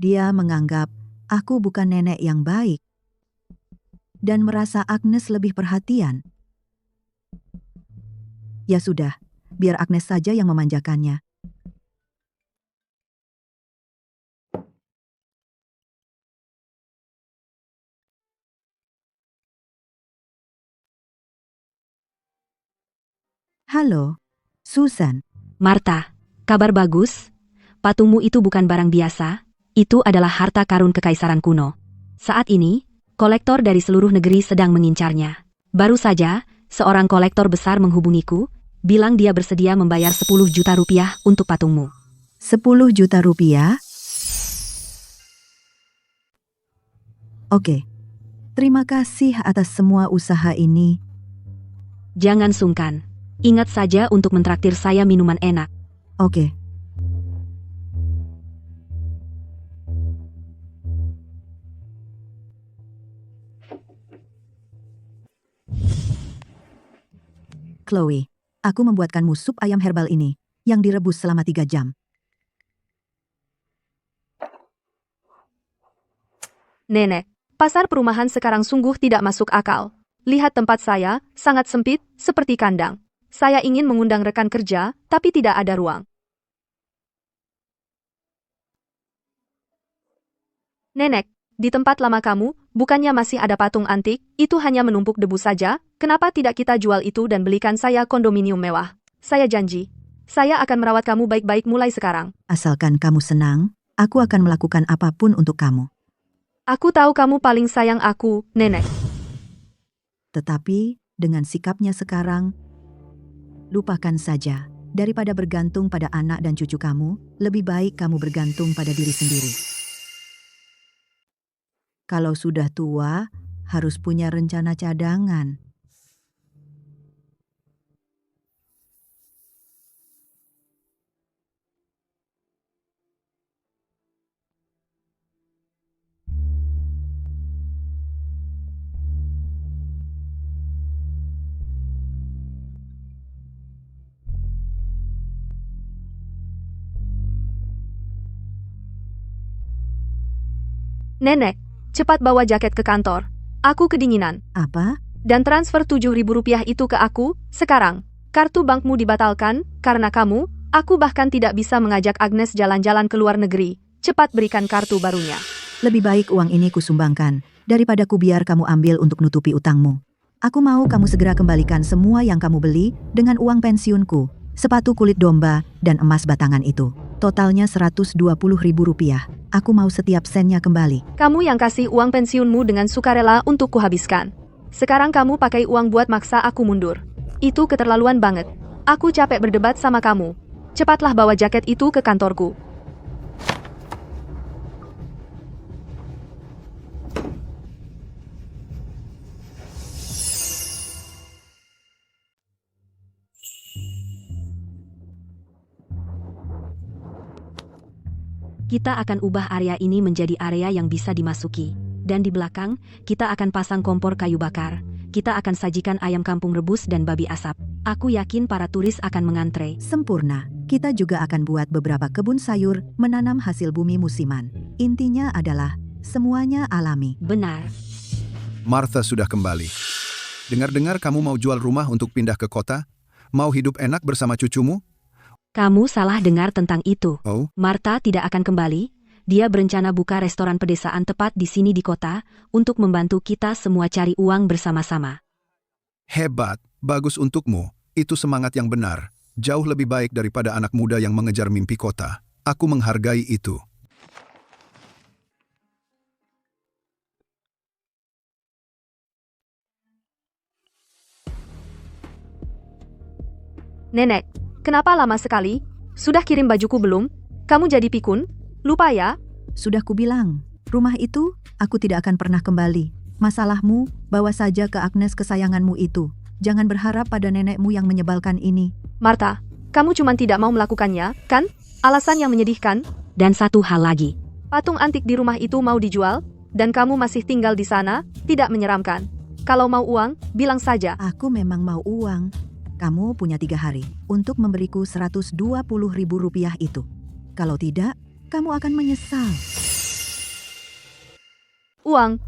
dia menganggap aku bukan nenek yang baik dan merasa Agnes lebih perhatian. Ya sudah, biar Agnes saja yang memanjakannya. Halo, Susan. Martha, kabar bagus? Patungmu itu bukan barang biasa, itu adalah harta karun kekaisaran kuno. Saat ini, kolektor dari seluruh negeri sedang mengincarnya. Baru saja, seorang kolektor besar menghubungiku, bilang dia bersedia membayar 10 juta rupiah untuk patungmu. 10 juta rupiah? Oke, terima kasih atas semua usaha ini. Jangan sungkan. Ingat saja untuk mentraktir saya minuman enak. Oke. Chloe, aku membuatkanmu sup ayam herbal ini, yang direbus selama 3 jam. Nenek, pasar perumahan sekarang sungguh tidak masuk akal. Lihat tempat saya, sangat sempit, seperti kandang. Saya ingin mengundang rekan kerja, tapi tidak ada ruang. Nenek, di tempat lama kamu, bukannya masih ada patung antik, itu hanya menumpuk debu saja, kenapa tidak kita jual itu dan belikan saya kondominium mewah? Saya janji, saya akan merawat kamu baik-baik mulai sekarang. Asalkan kamu senang, aku akan melakukan apapun untuk kamu. Aku tahu kamu paling sayang aku, Nenek. Tetapi, dengan sikapnya sekarang, lupakan saja. Daripada bergantung pada anak dan cucu kamu, lebih baik kamu bergantung pada diri sendiri. Kalau sudah tua, harus punya rencana cadangan. Nenek, cepat bawa jaket ke kantor. Aku kedinginan. Apa? Dan transfer 7.000 rupiah itu ke aku, sekarang. Kartu bankmu dibatalkan, karena kamu, aku bahkan tidak bisa mengajak Agnes jalan-jalan ke luar negeri. Cepat berikan kartu barunya. Lebih baik uang ini kusumbangkan, daripada kubiar kamu ambil untuk nutupi utangmu. Aku mau kamu segera kembalikan semua yang kamu beli dengan uang pensiunku, sepatu kulit domba, dan emas batangan itu. Totalnya 120.000 rupiah. Aku mau setiap sennya kembali. Kamu yang kasih uang pensiunmu dengan sukarela untuk kuhabiskan. Sekarang kamu pakai uang buat maksa aku mundur. Itu keterlaluan banget. Aku capek berdebat sama kamu. Cepatlah bawa jaket itu ke kantorku. Kita akan ubah area ini menjadi area yang bisa dimasuki. Dan di belakang, kita akan pasang kompor kayu bakar. Kita akan sajikan ayam kampung rebus dan babi asap. Aku yakin para turis akan mengantre. Sempurna. Kita juga akan buat beberapa kebun sayur, menanam hasil bumi musiman. Intinya adalah, semuanya alami. Benar. Martha sudah kembali. Dengar-dengar kamu mau jual rumah untuk pindah ke kota? Mau hidup enak bersama cucumu? Kamu salah dengar tentang itu. Oh, Martha tidak akan kembali. Dia berencana buka restoran pedesaan tepat di sini di kota untuk membantu kita semua cari uang bersama-sama. hebat. Bagus untukmu. Itu semangat yang benar. Jauh lebih baik daripada anak muda yang mengejar mimpi kota. Aku menghargai itu. Nenek, kenapa lama sekali? Sudah kirim bajuku belum? Kamu jadi pikun? Lupa ya? Sudah kubilang, rumah itu aku tidak akan pernah kembali. Masalahmu, bawa saja ke Agnes kesayanganmu itu. Jangan berharap pada nenekmu yang menyebalkan ini. Martha, kamu cuma tidak mau melakukannya, kan? Alasan yang menyedihkan? Dan satu hal lagi. Patung antik di rumah itu mau dijual, dan kamu masih tinggal di sana, tidak menyeramkan. Kalau mau uang, bilang saja. Aku memang mau uang. Kamu punya 3 hari untuk memberiku 120.000 rupiah itu. Kalau tidak, kamu akan menyesal. Uang,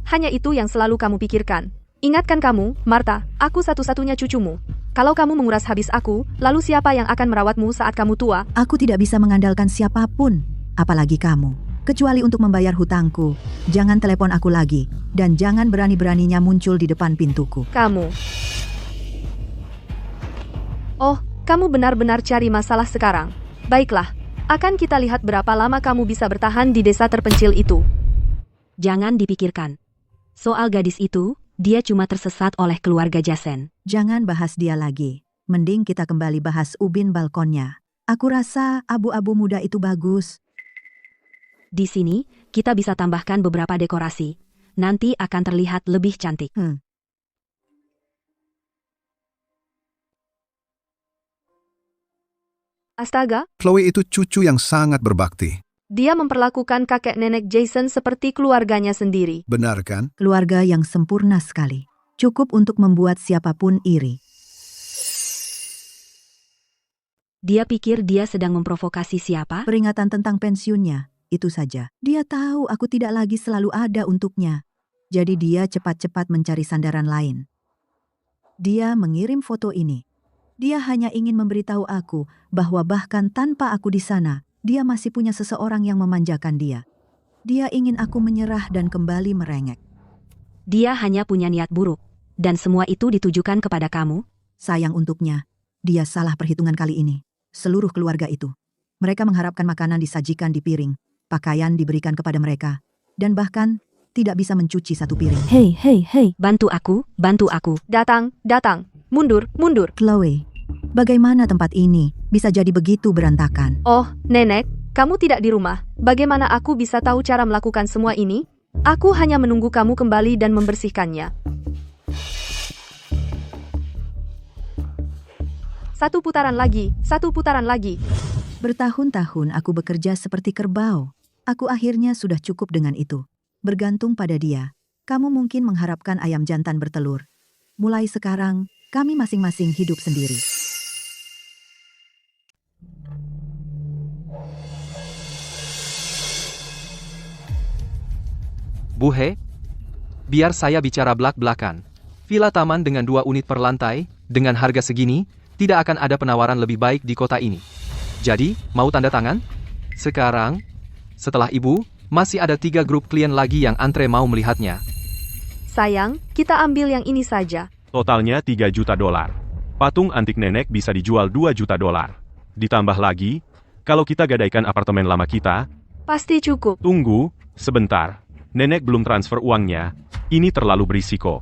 hanya itu yang selalu kamu pikirkan. Ingatkan kamu, Martha, aku satu-satunya cucumu. Kalau kamu menguras habis aku, lalu siapa yang akan merawatmu saat kamu tua? Aku tidak bisa mengandalkan siapapun, apalagi kamu. Kecuali untuk membayar hutangku. Jangan telepon aku lagi, dan jangan berani-beraninya muncul di depan pintuku. Kamu. Oh, kamu benar-benar cari masalah sekarang. Baiklah, akan kita lihat berapa lama kamu bisa bertahan di desa terpencil itu. Jangan dipikirkan. Soal gadis itu, dia cuma tersesat oleh keluarga Jasen. Jangan bahas dia lagi. Mending kita kembali bahas ubin balkonnya. Aku rasa abu-abu muda itu bagus. Di sini, kita bisa tambahkan beberapa dekorasi. Nanti akan terlihat lebih cantik. Astaga, Chloe itu cucu yang sangat berbakti. dia memperlakukan kakek nenek Jason seperti keluarganya sendiri. Benar kan? Keluarga yang sempurna sekali. Cukup untuk membuat siapapun iri. Dia pikir dia sedang memprovokasi siapa? Peringatan tentang pensiunnya, itu saja. Dia tahu aku tidak lagi selalu ada untuknya. Jadi dia cepat-cepat mencari sandaran lain. Dia mengirim foto ini. Dia hanya ingin memberitahu aku bahwa bahkan tanpa aku di sana, dia masih punya seseorang yang memanjakan dia. Dia ingin aku menyerah dan kembali merengek. Dia hanya punya niat buruk. Dan semua itu ditujukan kepada kamu? Sayang untuknya, dia salah perhitungan kali ini. Seluruh keluarga itu. Mereka mengharapkan makanan disajikan di piring, pakaian diberikan kepada mereka, dan bahkan tidak bisa mencuci satu piring. Hei, hei, hei. Bantu aku, bantu aku. Datang, mundur. Chloe, bagaimana tempat ini bisa jadi begitu berantakan? Oh, nenek, kamu tidak di rumah. Bagaimana aku bisa tahu cara melakukan semua ini? Aku hanya menunggu kamu kembali dan membersihkannya. Satu putaran lagi. Bertahun-tahun aku bekerja seperti kerbau. Aku akhirnya sudah cukup dengan itu. Bergantung pada dia. Kamu mungkin mengharapkan ayam jantan bertelur. Mulai sekarang, kami masing-masing hidup sendiri. Buhe, biar saya bicara belak-belakan. Villa taman dengan 2 unit per lantai, dengan harga segini, tidak akan ada penawaran lebih baik di kota ini. Jadi, mau tanda tangan? Sekarang, setelah ibu, masih ada 3 grup klien lagi yang antre mau melihatnya. Sayang, kita ambil yang ini saja. Totalnya 3 juta dolar. Patung antik nenek bisa dijual 2 juta dolar. Ditambah lagi, kalau kita gadaikan apartemen lama kita, Pasti cukup. tunggu, sebentar. Nenek belum transfer uangnya, ini terlalu berisiko.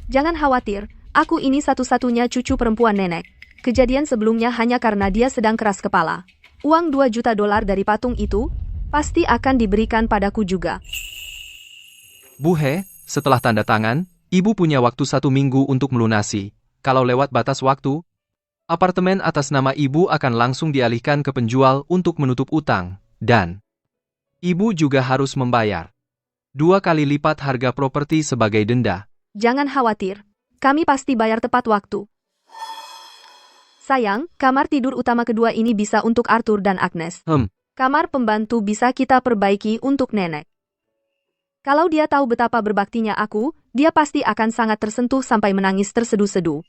Jangan khawatir, aku ini satu-satunya cucu perempuan nenek. Kejadian sebelumnya hanya karena dia sedang keras kepala. Uang 2 juta dolar dari patung itu, pasti akan diberikan padaku juga. Buhe, setelah tanda tangan, ibu punya waktu 1 minggu untuk melunasi. Kalau lewat batas waktu, apartemen atas nama ibu akan langsung dialihkan ke penjual untuk menutup utang. Dan ibu juga harus membayar 2 kali lipat harga properti sebagai denda. Jangan khawatir, kami pasti bayar tepat waktu. Sayang, kamar tidur utama kedua ini bisa untuk Arthur dan Agnes. Kamar pembantu bisa kita perbaiki untuk nenek. Kalau dia tahu betapa berbaktinya aku, dia pasti akan sangat tersentuh sampai menangis terseduh-seduh.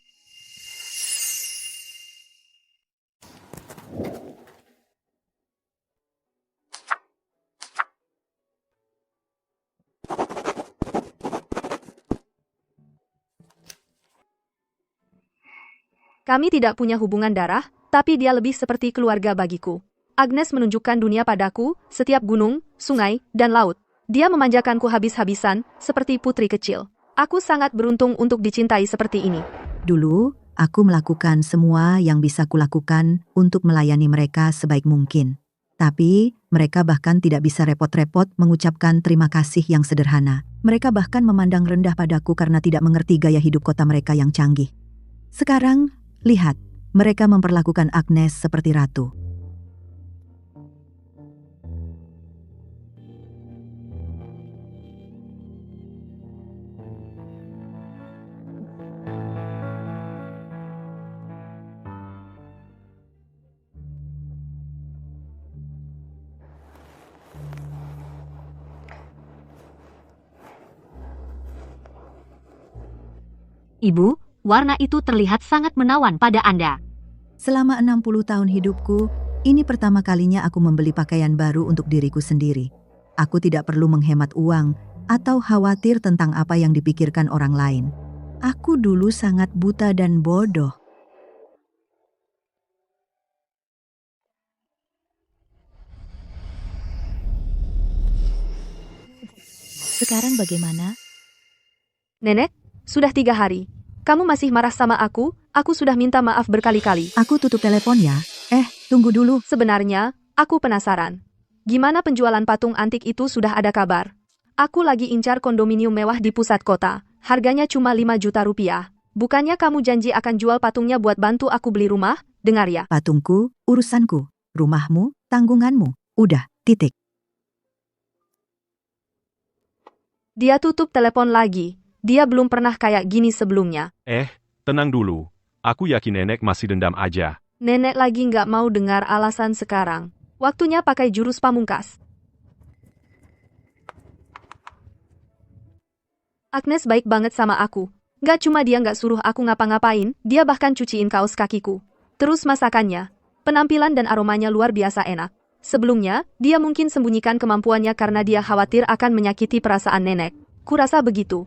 Kami tidak punya hubungan darah, tapi dia lebih seperti keluarga bagiku. Agnes menunjukkan dunia padaku, setiap gunung, sungai, dan laut. Dia memanjakanku habis-habisan, seperti putri kecil. Aku sangat beruntung untuk dicintai seperti ini. Dulu, aku melakukan semua yang bisa kulakukan untuk melayani mereka sebaik mungkin. Tapi, mereka bahkan tidak bisa repot-repot mengucapkan terima kasih yang sederhana. Mereka bahkan memandang rendah padaku karena tidak mengerti gaya hidup kota mereka yang canggih. Sekarang, lihat, mereka memperlakukan Agnes seperti ratu. Ibu, warna itu terlihat sangat menawan pada Anda. Selama 60 tahun hidupku, ini pertama kalinya aku membeli pakaian baru untuk diriku sendiri. Aku tidak perlu menghemat uang atau khawatir tentang apa yang dipikirkan orang lain. Aku dulu sangat buta dan bodoh. Sekarang bagaimana? Nenek, sudah 3 hari. Kamu masih marah sama aku sudah minta maaf berkali-kali. Aku tutup telepon ya. Tunggu dulu. Sebenarnya, aku penasaran. Gimana penjualan patung antik itu sudah ada kabar? Aku lagi incar kondominium mewah di pusat kota. Harganya cuma 5 juta rupiah. Bukannya kamu janji akan jual patungnya buat bantu aku beli rumah? Dengar ya. Patungku, urusanku. Rumahmu, tanggunganmu. Udah, titik. Dia tutup telepon lagi. Dia belum pernah kayak gini sebelumnya. Tenang dulu. Aku yakin nenek masih dendam aja. Nenek lagi nggak mau dengar alasan sekarang. Waktunya pakai jurus pamungkas. Agnes baik banget sama aku. Nggak cuma dia nggak suruh aku ngapa-ngapain, dia bahkan cuciin kaos kakiku. Terus masakannya. Penampilan dan aromanya luar biasa enak. Sebelumnya, dia mungkin sembunyikan kemampuannya karena dia khawatir akan menyakiti perasaan nenek. Kurasa begitu.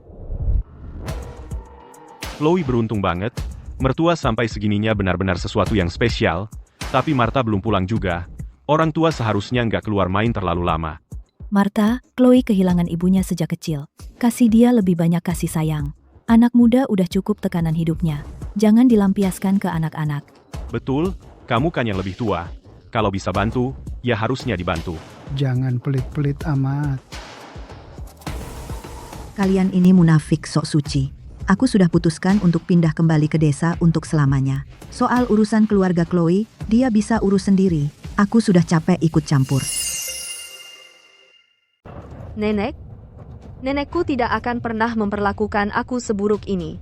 Chloe beruntung banget. Mertua sampai segininya benar-benar sesuatu yang spesial. Tapi Martha belum pulang juga. Orang tua seharusnya nggak keluar main terlalu lama. Martha, Chloe kehilangan ibunya sejak kecil. Kasih dia lebih banyak kasih sayang. Anak muda udah cukup tekanan hidupnya. Jangan dilampiaskan ke anak-anak. Betul, kamu kan yang lebih tua. Kalau bisa bantu, ya harusnya dibantu. Jangan pelit-pelit amat. Kalian ini munafik sok suci. Aku sudah putuskan untuk pindah kembali ke desa untuk selamanya. Soal urusan keluarga Chloe, dia bisa urus sendiri. Aku sudah capek ikut campur. Nenek? Nenekku tidak akan pernah memperlakukan aku seburuk ini.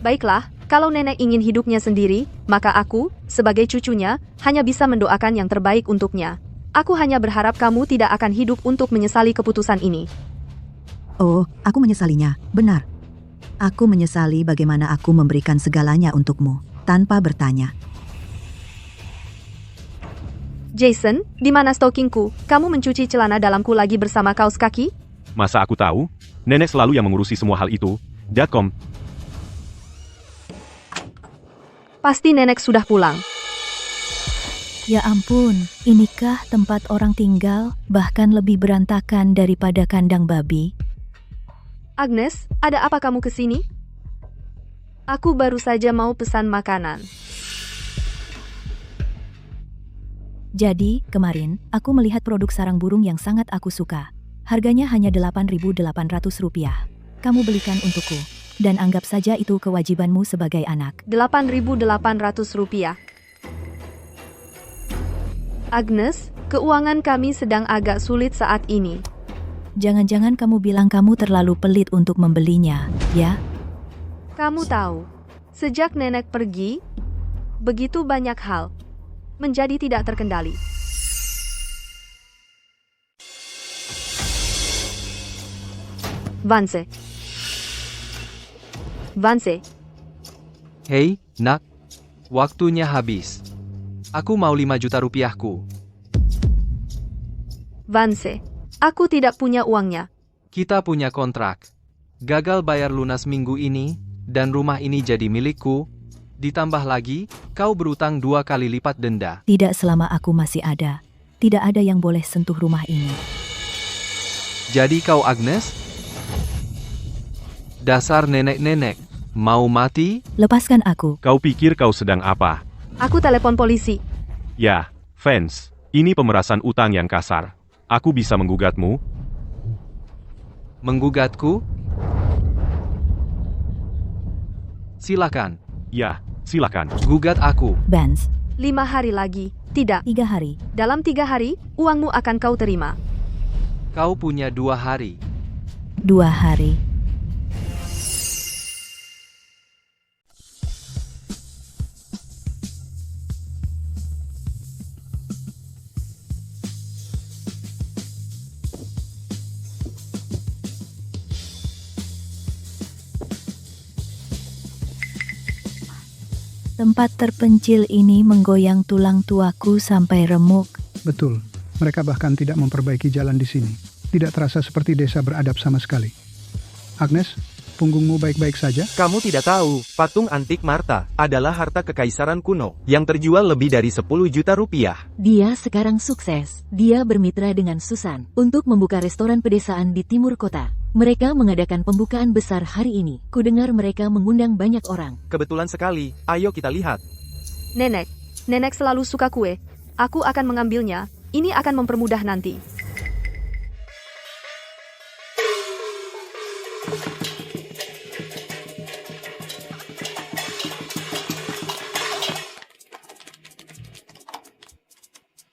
Baiklah, kalau nenek ingin hidupnya sendiri, maka aku, sebagai cucunya, hanya bisa mendoakan yang terbaik untuknya. Aku hanya berharap kamu tidak akan hidup untuk menyesali keputusan ini. Oh, aku menyesalinya, benar. Aku menyesali bagaimana aku memberikan segalanya untukmu, tanpa bertanya. Jason, di mana stockingku? Kamu mencuci celana dalamku lagi bersama kaos kaki? Masa aku tahu? Nenek selalu yang mengurusi semua hal itu. .com. Pasti nenek sudah pulang. Ya ampun, inikah tempat orang tinggal, bahkan lebih berantakan daripada kandang babi? Agnes, ada apa kamu kesini? Aku baru saja mau pesan makanan. Jadi, kemarin, aku melihat produk sarang burung yang sangat aku suka. Harganya hanya Rp8.800. Kamu belikan untukku. Dan anggap saja itu kewajibanmu sebagai anak. Rp8.800. Agnes, keuangan kami sedang agak sulit saat ini. Jangan-jangan kamu bilang kamu terlalu pelit untuk membelinya, ya? Kamu tahu, sejak nenek pergi, begitu banyak hal menjadi tidak terkendali. Vance. Vance, Hei, nak. Waktunya habis. Aku mau 5 juta rupiahku. Vance. Aku tidak punya uangnya. Kita punya kontrak. Gagal bayar lunas minggu ini, dan rumah ini jadi milikku. Ditambah lagi, kau berutang 2 kali lipat denda. Tidak selama aku masih ada. Tidak ada yang boleh sentuh rumah ini. Jadi kau Agnes? Dasar nenek-nenek. Mau mati? Lepaskan aku. Kau pikir kau sedang apa? Aku telepon polisi. Ya, Vance, ini pemerasan utang yang kasar. Aku bisa menggugatmu. Menggugatku? Silakan. Ya, silakan. Gugat aku. Vance, 5 hari lagi. Tidak. 3 hari. Dalam 3 hari, uangmu akan kau terima. Kau punya 2 hari. 2 hari. Tempat terpencil ini menggoyang tulang tuaku sampai remuk. Betul, mereka bahkan tidak memperbaiki jalan di sini. Tidak terasa seperti desa beradab sama sekali. Agnes, punggungmu baik-baik saja? Kamu tidak tahu, patung antik Martha adalah harta kekaisaran kuno yang terjual lebih dari 10 juta rupiah. Dia sekarang sukses. Dia bermitra dengan Susan untuk membuka restoran pedesaan di timur kota. Mereka mengadakan pembukaan besar hari ini. Kudengar mereka mengundang banyak orang. Kebetulan sekali, ayo kita lihat. Nenek. Nenek selalu suka kue. Aku akan mengambilnya. Ini akan mempermudah nanti.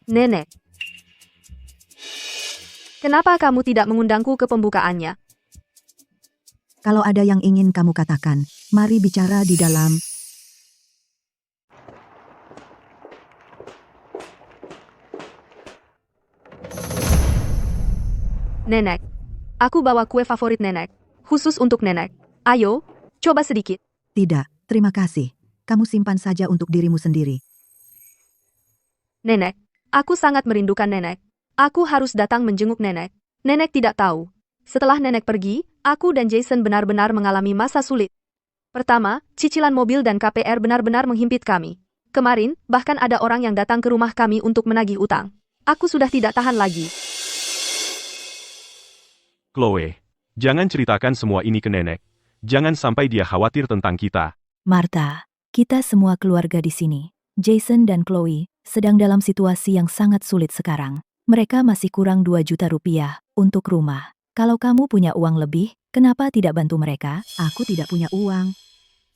Nenek. Kenapa kamu tidak mengundangku ke pembukaannya? Kalau ada yang ingin kamu katakan, mari bicara di dalam. Nenek. Aku bawa kue favorit nenek. Khusus untuk nenek. Ayo, coba sedikit. Tidak, terima kasih. Kamu simpan saja untuk dirimu sendiri. Nenek. Aku sangat merindukan nenek. Aku harus datang menjenguk nenek. Nenek tidak tahu. Setelah nenek pergi, aku dan Jason benar-benar mengalami masa sulit. Pertama, cicilan mobil dan KPR benar-benar menghimpit kami. Kemarin, bahkan ada orang yang datang ke rumah kami untuk menagih utang. Aku sudah tidak tahan lagi. Chloe, jangan ceritakan semua ini ke nenek. Jangan sampai dia khawatir tentang kita. Martha, kita semua keluarga di sini. Jason dan Chloe sedang dalam situasi yang sangat sulit sekarang. Mereka masih kurang 2 juta rupiah untuk rumah. Kalau kamu punya uang lebih, kenapa tidak bantu mereka? Aku tidak punya uang.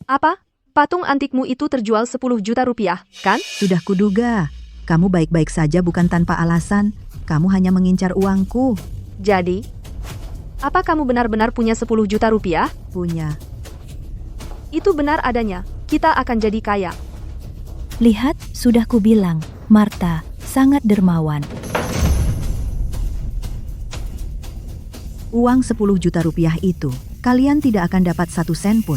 Apa? Patung antikmu itu terjual 10 juta rupiah, kan? Sudah kuduga. Kamu baik-baik saja bukan tanpa alasan. Kamu hanya mengincar uangku. Jadi, apa kamu benar-benar punya 10 juta rupiah? Punya. Itu benar adanya. Kita akan jadi kaya. Lihat, sudah kubilang, Martha sangat dermawan. Uang 10 juta rupiah itu, kalian tidak akan dapat 1 sen pun.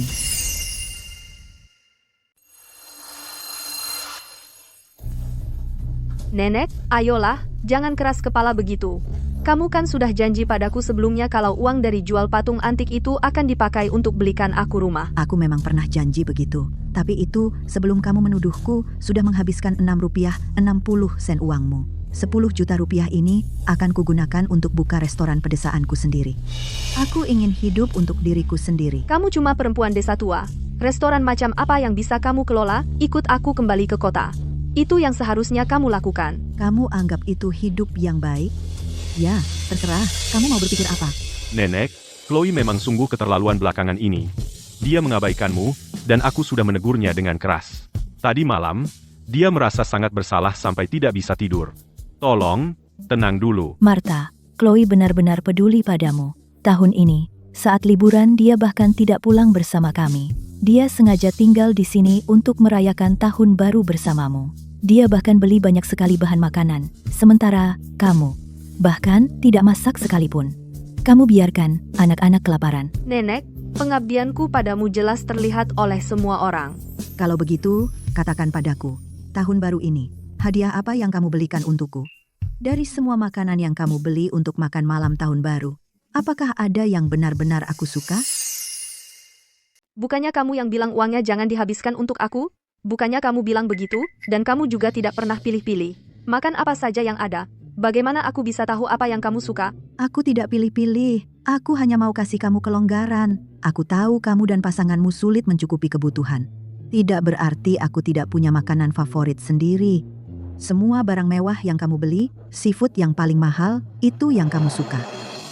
Nenek, ayolah, jangan keras kepala begitu. Kamu kan sudah janji padaku sebelumnya kalau uang dari jual patung antik itu akan dipakai untuk belikan aku rumah. Aku memang pernah janji begitu. Tapi itu, sebelum kamu menuduhku, sudah menghabiskan 6 rupiah 60 sen uangmu. 10 juta rupiah ini akan kugunakan untuk buka restoran pedesaanku sendiri. Aku ingin hidup untuk diriku sendiri. Kamu cuma perempuan desa tua. Restoran macam apa yang bisa kamu kelola? Ikut aku kembali ke kota. Itu yang seharusnya kamu lakukan. Kamu anggap itu hidup yang baik? Ya, terserah. Kamu mau berpikir apa? Nenek, Chloe memang sungguh keterlaluan belakangan ini. Dia mengabaikanmu, dan aku sudah menegurnya dengan keras. Tadi malam, dia merasa sangat bersalah sampai tidak bisa tidur. Tolong, tenang dulu. Martha, Chloe benar-benar peduli padamu. Tahun ini, saat liburan dia bahkan tidak pulang bersama kami. Dia sengaja tinggal di sini untuk merayakan tahun baru bersamamu. Dia bahkan beli banyak sekali bahan makanan. Sementara, kamu, bahkan tidak masak sekalipun. kamu biarkan anak-anak kelaparan. Nenek, pengabdianku padamu jelas terlihat oleh semua orang. Kalau begitu, katakan padaku, tahun baru ini, hadiah apa yang kamu belikan untukku? Dari semua makanan yang kamu beli untuk makan malam tahun baru, apakah ada yang benar-benar aku suka? Bukannya kamu yang bilang uangnya jangan dihabiskan untuk aku? Bukannya kamu bilang begitu, dan kamu juga tidak pernah pilih-pilih. Makan apa saja yang ada. Bagaimana aku bisa tahu apa yang kamu suka? Aku tidak pilih-pilih, aku hanya mau kasih kamu kelonggaran. Aku tahu kamu dan pasanganmu sulit mencukupi kebutuhan. Tidak berarti aku tidak punya makanan favorit sendiri. Semua barang mewah yang kamu beli, seafood yang paling mahal, itu yang kamu suka.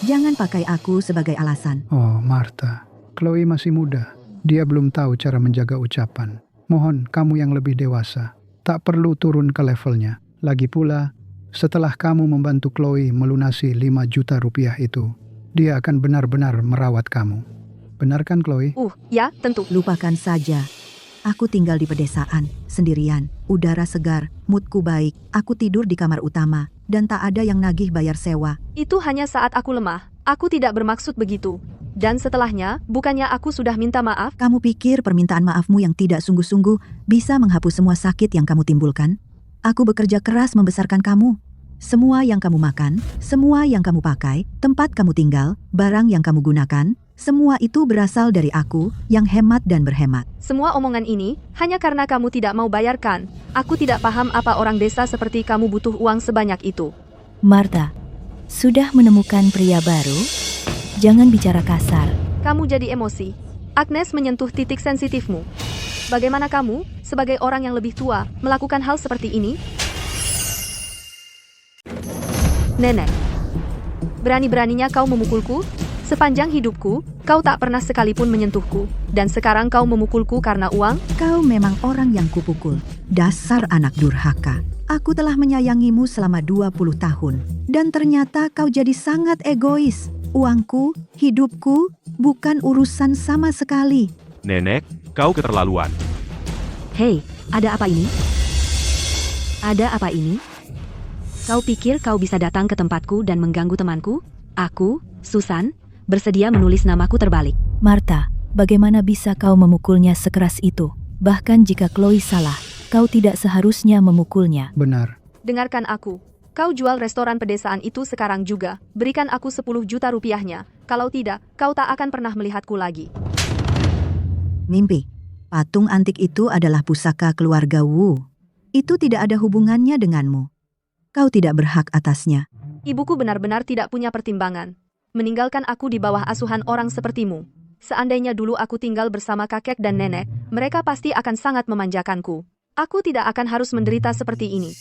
Jangan pakai aku sebagai alasan. Oh, Martha. Chloe masih muda. Dia belum tahu cara menjaga ucapan. Mohon kamu yang lebih dewasa. Tak perlu turun ke levelnya. Lagi pula, setelah kamu membantu Chloe melunasi 5 juta rupiah itu, dia akan benar-benar merawat kamu. Benar kan, Chloe? Ya, tentu. Lupakan saja. Aku tinggal di pedesaan, sendirian, udara segar, moodku baik, aku tidur di kamar utama, dan tak ada yang nagih bayar sewa. Itu hanya saat aku lemah. Aku tidak bermaksud begitu. Dan setelahnya, bukannya aku sudah minta maaf? Kamu pikir permintaan maafmu yang tidak sungguh-sungguh bisa menghapus semua sakit yang kamu timbulkan? Aku bekerja keras membesarkan kamu. Semua yang kamu makan, semua yang kamu pakai, tempat kamu tinggal, barang yang kamu gunakan, semua itu berasal dari aku yang hemat dan berhemat. Semua omongan ini hanya karena kamu tidak mau bayarkan. Aku tidak paham apa orang desa seperti kamu butuh uang sebanyak itu. Martha, sudah menemukan pria baru? Jangan bicara kasar. Kamu jadi emosi. Agnes menyentuh titik sensitifmu. Bagaimana kamu, sebagai orang yang lebih tua, melakukan hal seperti ini? Nenek, berani-beraninya kau memukulku? Sepanjang hidupku, kau tak pernah sekalipun menyentuhku. Dan sekarang kau memukulku karena uang? Kau memang orang yang kupukul. Dasar anak durhaka. Aku telah menyayangimu selama 20 tahun. Dan ternyata kau jadi sangat egois. Uangku, hidupku, bukan urusan sama sekali. Nenek, kau keterlaluan. Hei, ada apa ini? Ada apa ini? Kau pikir kau bisa datang ke tempatku dan mengganggu temanku? Aku, Susan, bersedia menulis namaku terbalik. Martha, bagaimana bisa kau memukulnya sekeras itu? Bahkan jika Chloe salah, kau tidak seharusnya memukulnya. Benar. Dengarkan aku. Kau jual restoran pedesaan itu sekarang juga. Berikan aku 10 juta rupiahnya. Kalau tidak, kau tak akan pernah melihatku lagi. Mimpi. Patung antik itu adalah pusaka keluarga Wu. Itu tidak ada hubungannya denganmu. Kau tidak berhak atasnya. Ibuku benar-benar tidak punya pertimbangan. Meninggalkan aku di bawah asuhan orang sepertimu. Seandainya dulu aku tinggal bersama kakek dan nenek, mereka pasti akan sangat memanjakanku. Aku tidak akan harus menderita seperti ini.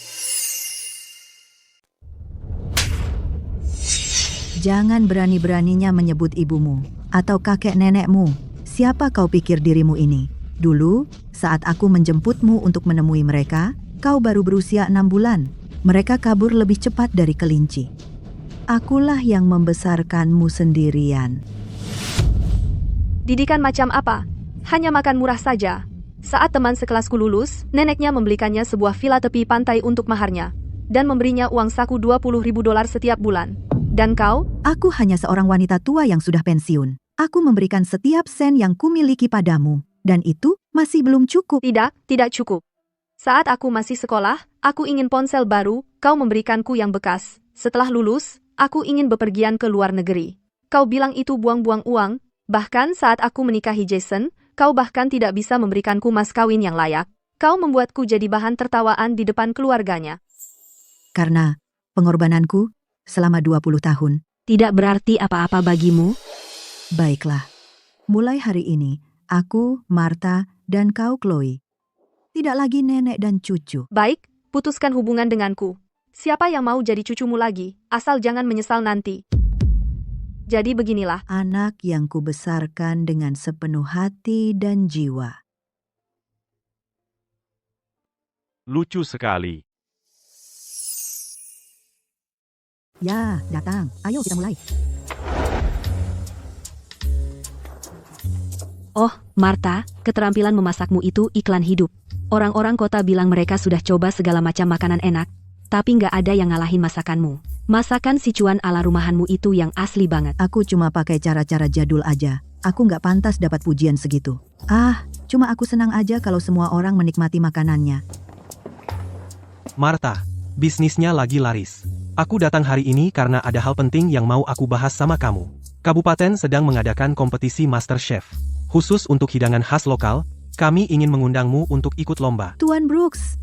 Jangan berani-beraninya menyebut ibumu atau kakek nenekmu. Siapa kau pikir dirimu ini? Dulu, saat aku menjemputmu untuk menemui mereka, kau baru berusia 6 bulan. Mereka kabur lebih cepat dari kelinci. Akulah yang membesarkanmu sendirian. Didikan macam apa? Hanya makan murah saja. Saat teman sekelasku lulus, neneknya membelikannya sebuah villa tepi pantai untuk maharnya. Dan memberinya uang saku $20.000 setiap bulan. Dan kau? Aku hanya seorang wanita tua yang sudah pensiun. Aku memberikan setiap sen yang kumiliki padamu. Dan itu masih belum cukup. Tidak cukup. Saat aku masih sekolah, aku ingin ponsel baru, kau memberikanku yang bekas. Setelah lulus, aku ingin bepergian ke luar negeri. Kau bilang itu buang-buang uang, bahkan saat aku menikahi Jason, kau bahkan tidak bisa memberikanku mas kawin yang layak. Kau membuatku jadi bahan tertawaan di depan keluarganya. Karena pengorbananku selama 20 tahun. Tidak berarti apa-apa bagimu? Baiklah. Mulai hari ini, aku, Martha, dan kau, Chloe. Tidak lagi nenek dan cucu. Baik, putuskan hubungan denganku. Siapa yang mau jadi cucumu lagi, asal jangan menyesal nanti. Jadi beginilah. Anak yang kubesarkan dengan sepenuh hati dan jiwa. Lucu sekali. Ya, datang. Ayo kita mulai. Oh, Martha, keterampilan memasakmu itu iklan hidup. Orang-orang kota bilang mereka sudah coba segala macam makanan enak. tapi nggak ada yang ngalahin masakanmu. Masakan Sichuan ala rumahanmu itu yang asli banget. Aku cuma pakai cara-cara jadul aja. Aku nggak pantas dapat pujian segitu. Cuma aku senang aja kalau semua orang menikmati makanannya. Martha, bisnisnya lagi laris. Aku datang hari ini karena ada hal penting yang mau aku bahas sama kamu. Kabupaten sedang mengadakan kompetisi Master Chef. Khusus untuk hidangan khas lokal, kami ingin mengundangmu untuk ikut lomba. Tuan Brooks,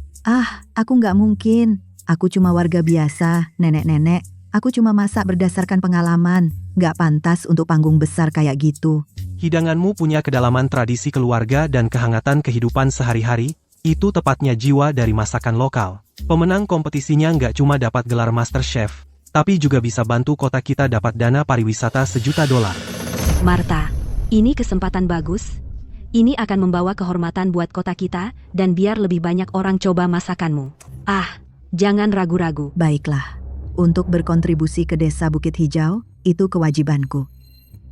aku nggak mungkin. Aku cuma warga biasa, nenek-nenek. Aku cuma masak berdasarkan pengalaman. Nggak pantas untuk panggung besar kayak gitu. Hidanganmu punya kedalaman tradisi keluarga dan kehangatan kehidupan sehari-hari, itu tepatnya jiwa dari masakan lokal. Pemenang kompetisinya nggak cuma dapat gelar Master Chef, tapi juga bisa bantu kota kita dapat dana pariwisata $1 juta. Martha, ini kesempatan bagus. Ini akan membawa kehormatan buat kota kita, dan biar lebih banyak orang coba masakanmu. Jangan ragu-ragu. Baiklah, untuk berkontribusi ke desa Bukit Hijau, itu kewajibanku.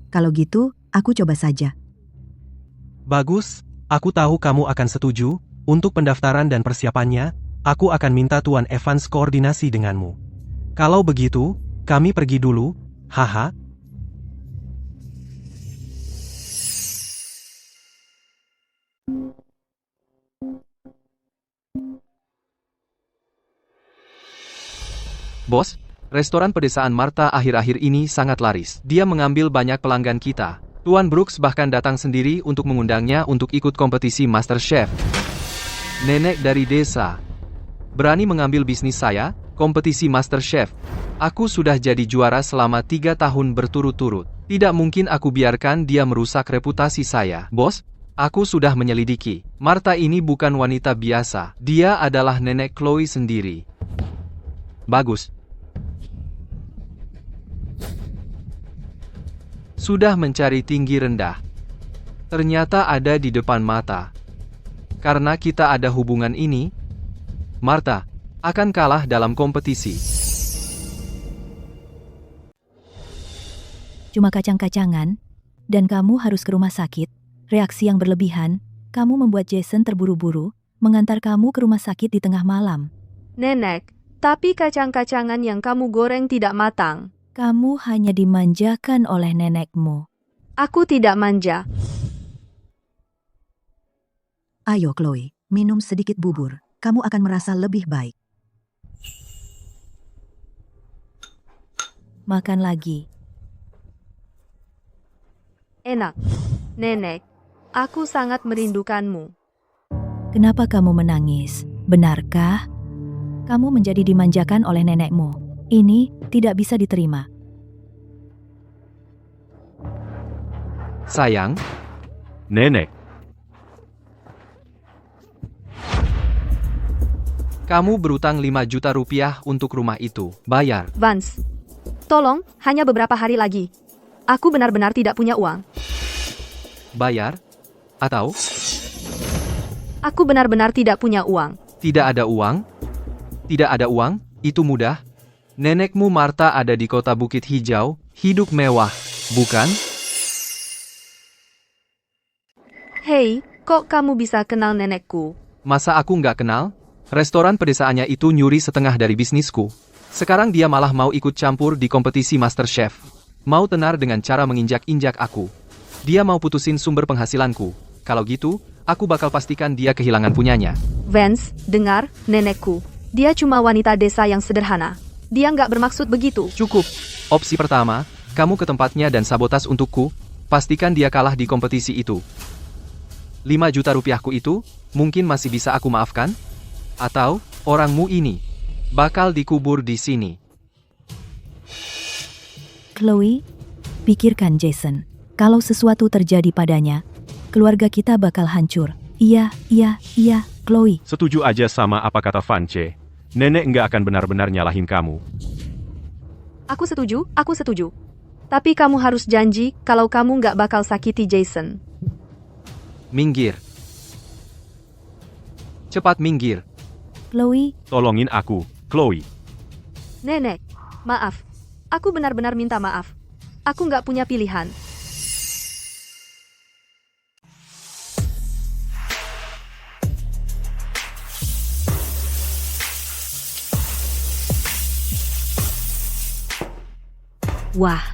Kalau gitu, aku coba saja. Bagus, aku tahu kamu akan setuju. Untuk pendaftaran dan persiapannya, aku akan minta Tuan Evans koordinasi denganmu. Kalau begitu, kami pergi dulu, haha. Bos, restoran pedesaan Martha akhir-akhir ini sangat laris. Dia mengambil banyak pelanggan kita. Tuan Brooks bahkan datang sendiri untuk mengundangnya untuk ikut kompetisi Master Chef. Nenek dari desa berani mengambil bisnis saya, kompetisi Master Chef. Aku sudah jadi juara selama 3 tahun berturut-turut. Tidak mungkin aku biarkan dia merusak reputasi saya. Bos, aku sudah menyelidiki. Martha ini bukan wanita biasa. Dia adalah nenek Chloe sendiri. Bagus. Sudah mencari tinggi rendah. Ternyata ada di depan mata. Karena kita ada hubungan ini, Martha akan kalah dalam kompetisi. Cuma kacang-kacangan, dan kamu harus ke rumah sakit. Reaksi yang berlebihan, kamu membuat Jason terburu-buru, mengantar kamu ke rumah sakit di tengah malam. Nenek, tapi kacang-kacangan yang kamu goreng tidak matang. Kamu hanya dimanjakan oleh nenekmu. Aku tidak manja. Ayo Chloe, minum sedikit bubur. Kamu akan merasa lebih baik. Makan lagi. Enak. Nenek, aku sangat merindukanmu. Kenapa kamu menangis? Benarkah? Kamu menjadi dimanjakan oleh nenekmu. Ini tidak bisa diterima. Sayang, Nenek, kamu berutang 5 juta rupiah untuk rumah itu. Bayar. Vance, tolong, hanya beberapa hari lagi. Aku benar-benar tidak punya uang. Bayar? Atau Aku benar-benar tidak punya uang. tidak ada uang? Tidak ada uang? Itu mudah. Nenekmu Martha ada di kota Bukit Hijau, hidup mewah, bukan? Hei, kok kamu bisa kenal nenekku? Masa aku nggak kenal? Restoran pedesaannya itu nyuri setengah dari bisnisku. Sekarang dia malah mau ikut campur di kompetisi Master Chef. Mau tenar dengan cara menginjak-injak aku. Dia mau putusin sumber penghasilanku. Kalau gitu, aku bakal pastikan dia kehilangan punyanya. Vance, dengar, nenekku. Dia cuma wanita desa yang sederhana. Dia nggak bermaksud begitu. Cukup. Opsi pertama, kamu ke tempatnya dan sabotas untukku. Pastikan dia kalah di kompetisi itu. 5 juta rupiahku itu, mungkin masih bisa aku maafkan? Atau, orangmu ini bakal dikubur di sini. Chloe, pikirkan Jason. Kalau sesuatu terjadi padanya, keluarga kita bakal hancur. Iya, Chloe. setuju aja sama apa kata Vance. Nenek nggak akan benar-benar nyalahin kamu. Aku setuju. Tapi kamu harus janji kalau kamu nggak bakal sakiti Jason. Minggir. Cepat minggir. Chloe, Tolongin aku, Chloe. Nenek, maaf. Aku benar-benar minta maaf. Aku nggak punya pilihan. Wah,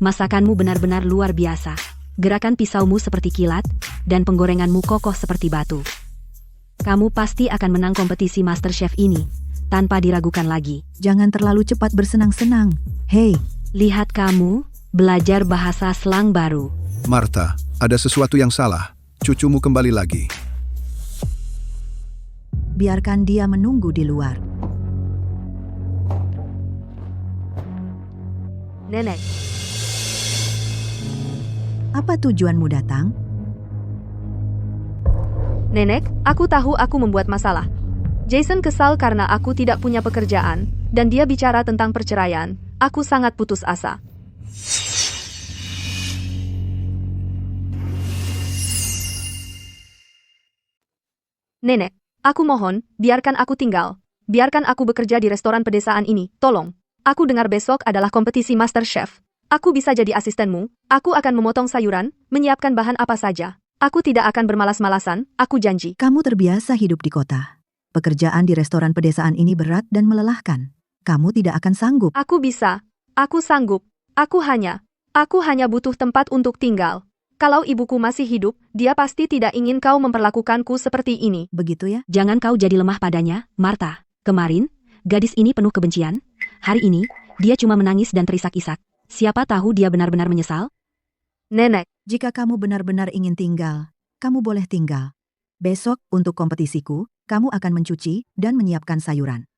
masakanmu benar-benar luar biasa. Gerakan pisaumu seperti kilat, dan penggorenganmu kokoh seperti batu. Kamu pasti akan menang kompetisi MasterChef ini, tanpa diragukan lagi. Jangan terlalu cepat bersenang-senang. Hei, Lihat kamu, belajar bahasa slang baru. Martha, ada sesuatu yang salah. Cucumu kembali lagi. biarkan dia menunggu di luar. Nenek, Apa tujuanmu datang? Nenek, aku tahu aku membuat masalah. Jason kesal karena aku tidak punya pekerjaan, dan dia bicara tentang perceraian. Aku sangat putus asa. Nenek, aku mohon, biarkan aku tinggal. Biarkan aku bekerja di restoran pedesaan ini, tolong. Aku dengar besok adalah kompetisi MasterChef. Aku bisa jadi asistenmu, aku akan memotong sayuran, menyiapkan bahan apa saja. Aku tidak akan bermalas-malasan, aku janji. Kamu terbiasa hidup di kota. Pekerjaan di restoran pedesaan ini berat dan melelahkan. Kamu tidak akan sanggup. Aku bisa. Aku sanggup. Aku hanya butuh tempat untuk tinggal. Kalau ibuku masih hidup, dia pasti tidak ingin kau memperlakukanku seperti ini. Begitu ya? Jangan kau jadi lemah padanya, Martha. Kemarin, gadis ini penuh kebencian. Hari ini, dia cuma menangis dan terisak-isak. Siapa tahu dia benar-benar menyesal? Nenek, Jika kamu benar-benar ingin tinggal, kamu boleh tinggal. Besok, untuk kompetisiku, kamu akan mencuci dan menyiapkan sayuran.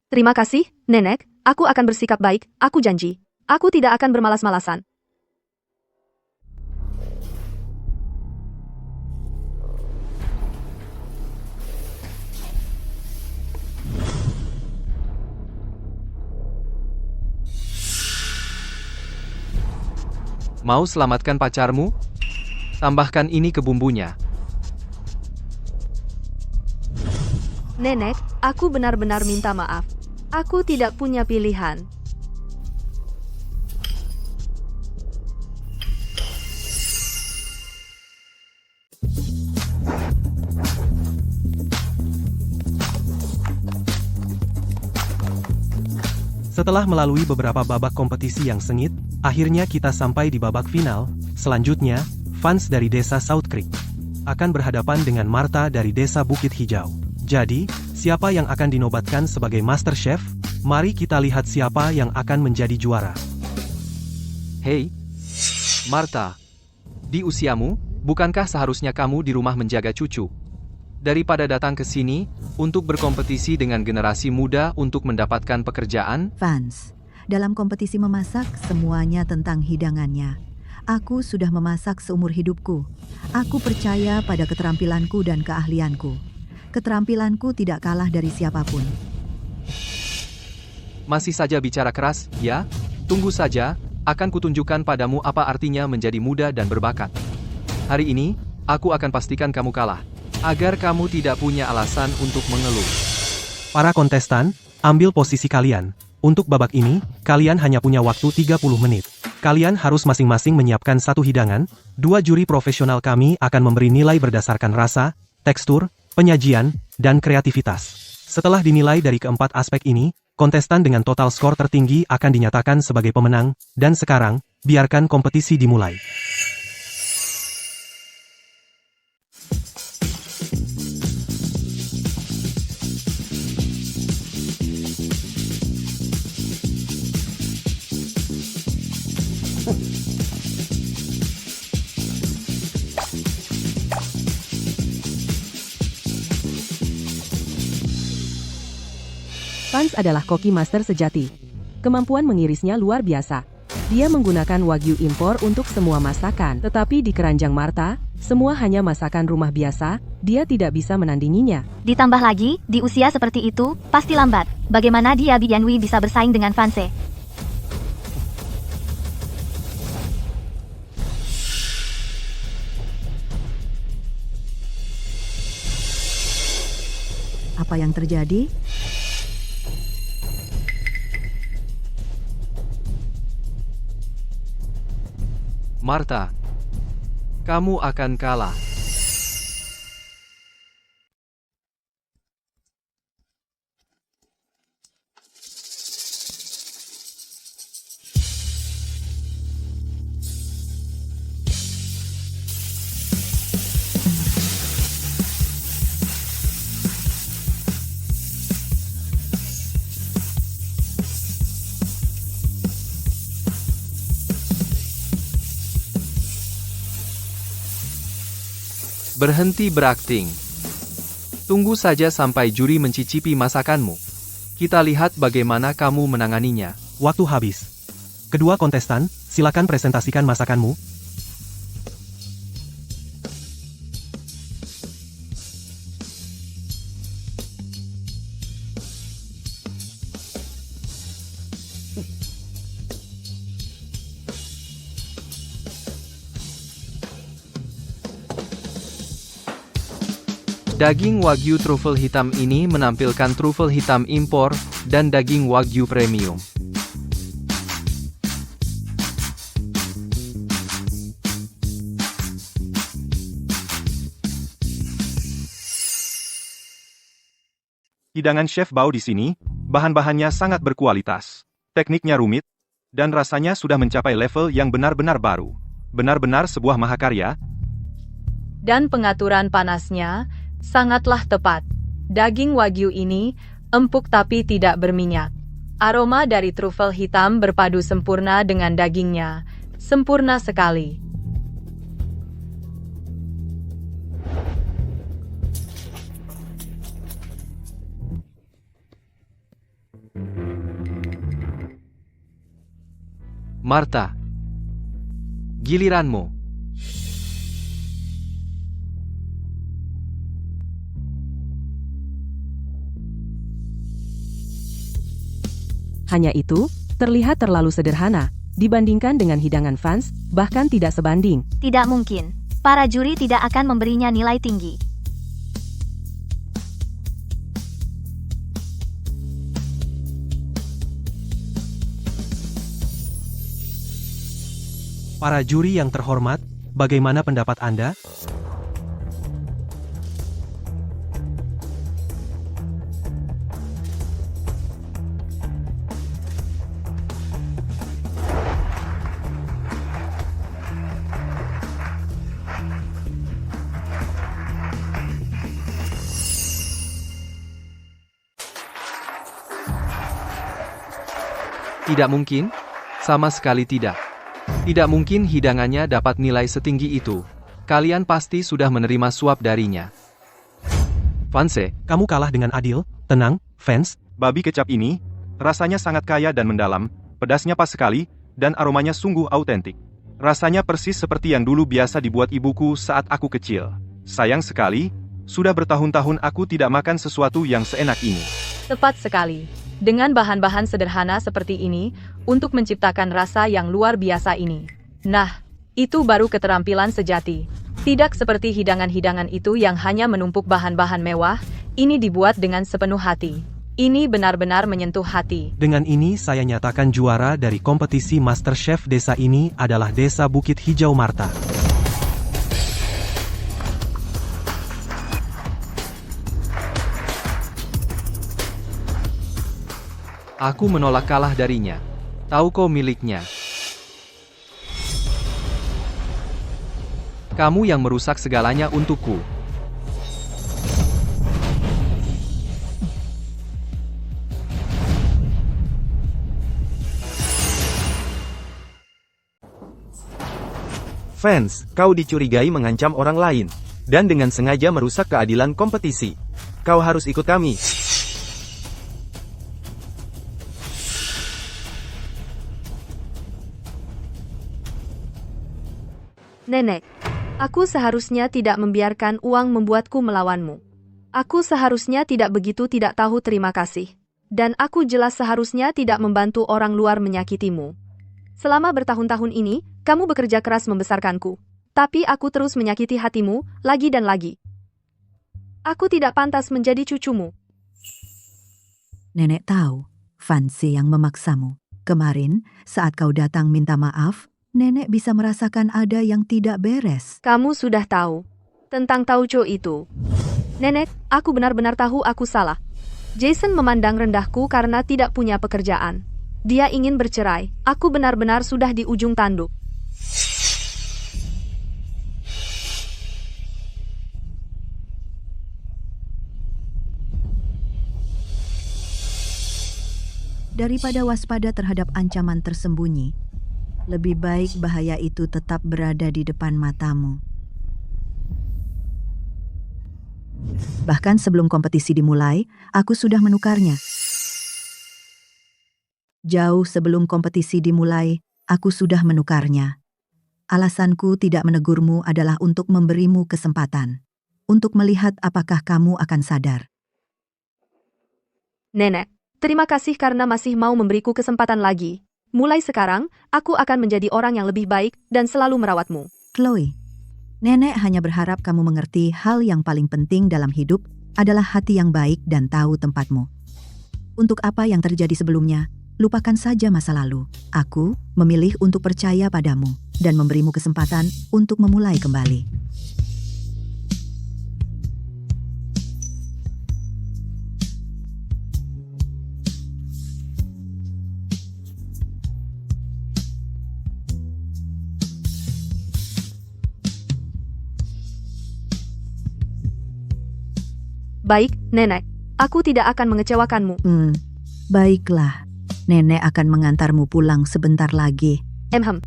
terima kasih, Nenek. Aku akan bersikap baik, aku janji. Aku tidak akan bermalas-malasan. Mau selamatkan pacarmu? Tambahkan ini ke bumbunya. Nenek, aku benar-benar minta maaf. Aku tidak punya pilihan. Setelah melalui beberapa babak kompetisi yang sengit, akhirnya kita sampai di babak final. Selanjutnya, fans dari desa South Creek akan berhadapan dengan Martha dari desa Bukit Hijau. Jadi, siapa yang akan dinobatkan sebagai Master Chef? Mari kita lihat siapa yang akan menjadi juara. Hei, Martha. Di usiamu, bukankah seharusnya kamu di rumah menjaga cucu? Daripada datang ke sini, untuk berkompetisi dengan generasi muda untuk mendapatkan pekerjaan? Vance, dalam kompetisi memasak, semuanya tentang hidangannya. Aku sudah memasak seumur hidupku. Aku percaya pada keterampilanku dan keahlianku. Keterampilanku tidak kalah dari siapapun. Masih saja bicara keras, ya? Tunggu saja, akan kutunjukkan padamu apa artinya menjadi muda dan berbakat. Hari ini, aku akan pastikan kamu kalah, agar kamu tidak punya alasan untuk mengeluh. Para kontestan, ambil posisi kalian. Untuk babak ini, kalian hanya punya waktu 30 menit. Kalian harus masing-masing menyiapkan satu hidangan. 2 juri profesional kami akan memberi nilai berdasarkan rasa, tekstur, penyajian, dan kreativitas. Setelah dinilai dari keempat aspek ini, kontestan dengan total skor tertinggi akan dinyatakan sebagai pemenang, dan sekarang, biarkan kompetisi dimulai. Vance adalah koki master sejati. Kemampuan mengirisnya luar biasa. Dia menggunakan wagyu impor untuk semua masakan. Tetapi di keranjang Martha, semua hanya masakan rumah biasa, dia tidak bisa menandinginya. Ditambah lagi, di usia seperti itu, pasti lambat. Bagaimana dia Bianwi bisa bersaing dengan Vance? Apa yang terjadi? Martha, kamu akan kalah. Berhenti berakting. Tunggu saja sampai juri mencicipi masakanmu. Kita lihat bagaimana kamu menanganinya. Waktu habis. Kedua kontestan, silakan presentasikan masakanmu. Daging Wagyu truffle hitam ini menampilkan truffle hitam impor dan daging Wagyu premium. Hidangan Chef Bao di sini, bahan-bahannya sangat berkualitas, tekniknya rumit, dan rasanya sudah mencapai level yang benar-benar baru. Benar-benar sebuah mahakarya. Dan pengaturan panasnya sangatlah tepat. Daging Wagyu ini empuk tapi tidak berminyak. Aroma dari truffle hitam berpadu sempurna dengan dagingnya. Sempurna sekali. Martha, giliranmu. Hanya itu, terlihat terlalu sederhana, dibandingkan dengan hidangan fans, bahkan tidak sebanding. Tidak mungkin. Para juri tidak akan memberinya nilai tinggi. Para juri yang terhormat, bagaimana pendapat Anda? Tidak mungkin? Sama sekali tidak. Tidak mungkin hidangannya dapat nilai setinggi itu. Kalian pasti sudah menerima suap darinya. Fanse, kamu kalah dengan adil. Tenang, fans. Babi kecap ini, rasanya sangat kaya dan mendalam, pedasnya pas sekali, dan aromanya sungguh autentik. Rasanya persis seperti yang dulu biasa dibuat ibuku saat aku kecil. Sayang sekali, sudah bertahun-tahun aku tidak makan sesuatu yang seenak ini. Tepat sekali. Dengan bahan-bahan sederhana seperti ini, untuk menciptakan rasa yang luar biasa ini. Nah, itu baru keterampilan sejati. Tidak seperti hidangan-hidangan itu yang hanya menumpuk bahan-bahan mewah, ini dibuat dengan sepenuh hati. Ini benar-benar menyentuh hati. Dengan ini saya nyatakan juara dari kompetisi MasterChef desa ini adalah Desa Bukit Hijau Martha. aku menolak kalah darinya. Tahu kau miliknya. Kamu yang merusak segalanya untukku. Fans, kau dicurigai mengancam orang lain, dan dengan sengaja merusak keadilan kompetisi. Kau harus ikut kami. Nenek, aku seharusnya tidak membiarkan uang membuatku melawanmu. Aku seharusnya tidak begitu tidak tahu terima kasih. Dan aku jelas seharusnya tidak membantu orang luar menyakitimu. Selama bertahun-tahun ini, kamu bekerja keras membesarkanku. Tapi aku terus menyakiti hatimu, lagi dan lagi. Aku tidak pantas menjadi cucumu. Nenek tahu, Fancy yang memaksamu. Kemarin, saat kau datang minta maaf, Nenek bisa merasakan ada yang tidak beres. Kamu sudah tahu tentang Tauco itu. Nenek, aku benar-benar tahu aku salah. Jason memandang rendahku karena tidak punya pekerjaan. Dia ingin bercerai. Aku benar-benar sudah di ujung tanduk. Daripada waspada terhadap ancaman tersembunyi, lebih baik bahaya itu tetap berada di depan matamu. Bahkan sebelum kompetisi dimulai, aku sudah menukarnya. Jauh sebelum kompetisi dimulai, aku sudah menukarnya. Alasanku tidak menegurmu adalah untuk memberimu kesempatan. Untuk melihat apakah kamu akan sadar. Nenek, terima kasih karena masih mau memberiku kesempatan lagi. Mulai sekarang, aku akan menjadi orang yang lebih baik dan selalu merawatmu. Chloe, nenek hanya berharap kamu mengerti hal yang paling penting dalam hidup adalah hati yang baik dan tahu tempatmu. Untuk apa yang terjadi sebelumnya, lupakan saja masa lalu. Aku memilih untuk percaya padamu dan memberimu kesempatan untuk memulai kembali. Baik, Nenek. Aku tidak akan mengecewakanmu. Baiklah. Nenek akan mengantarmu pulang sebentar lagi. Emhem.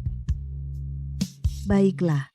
Baiklah.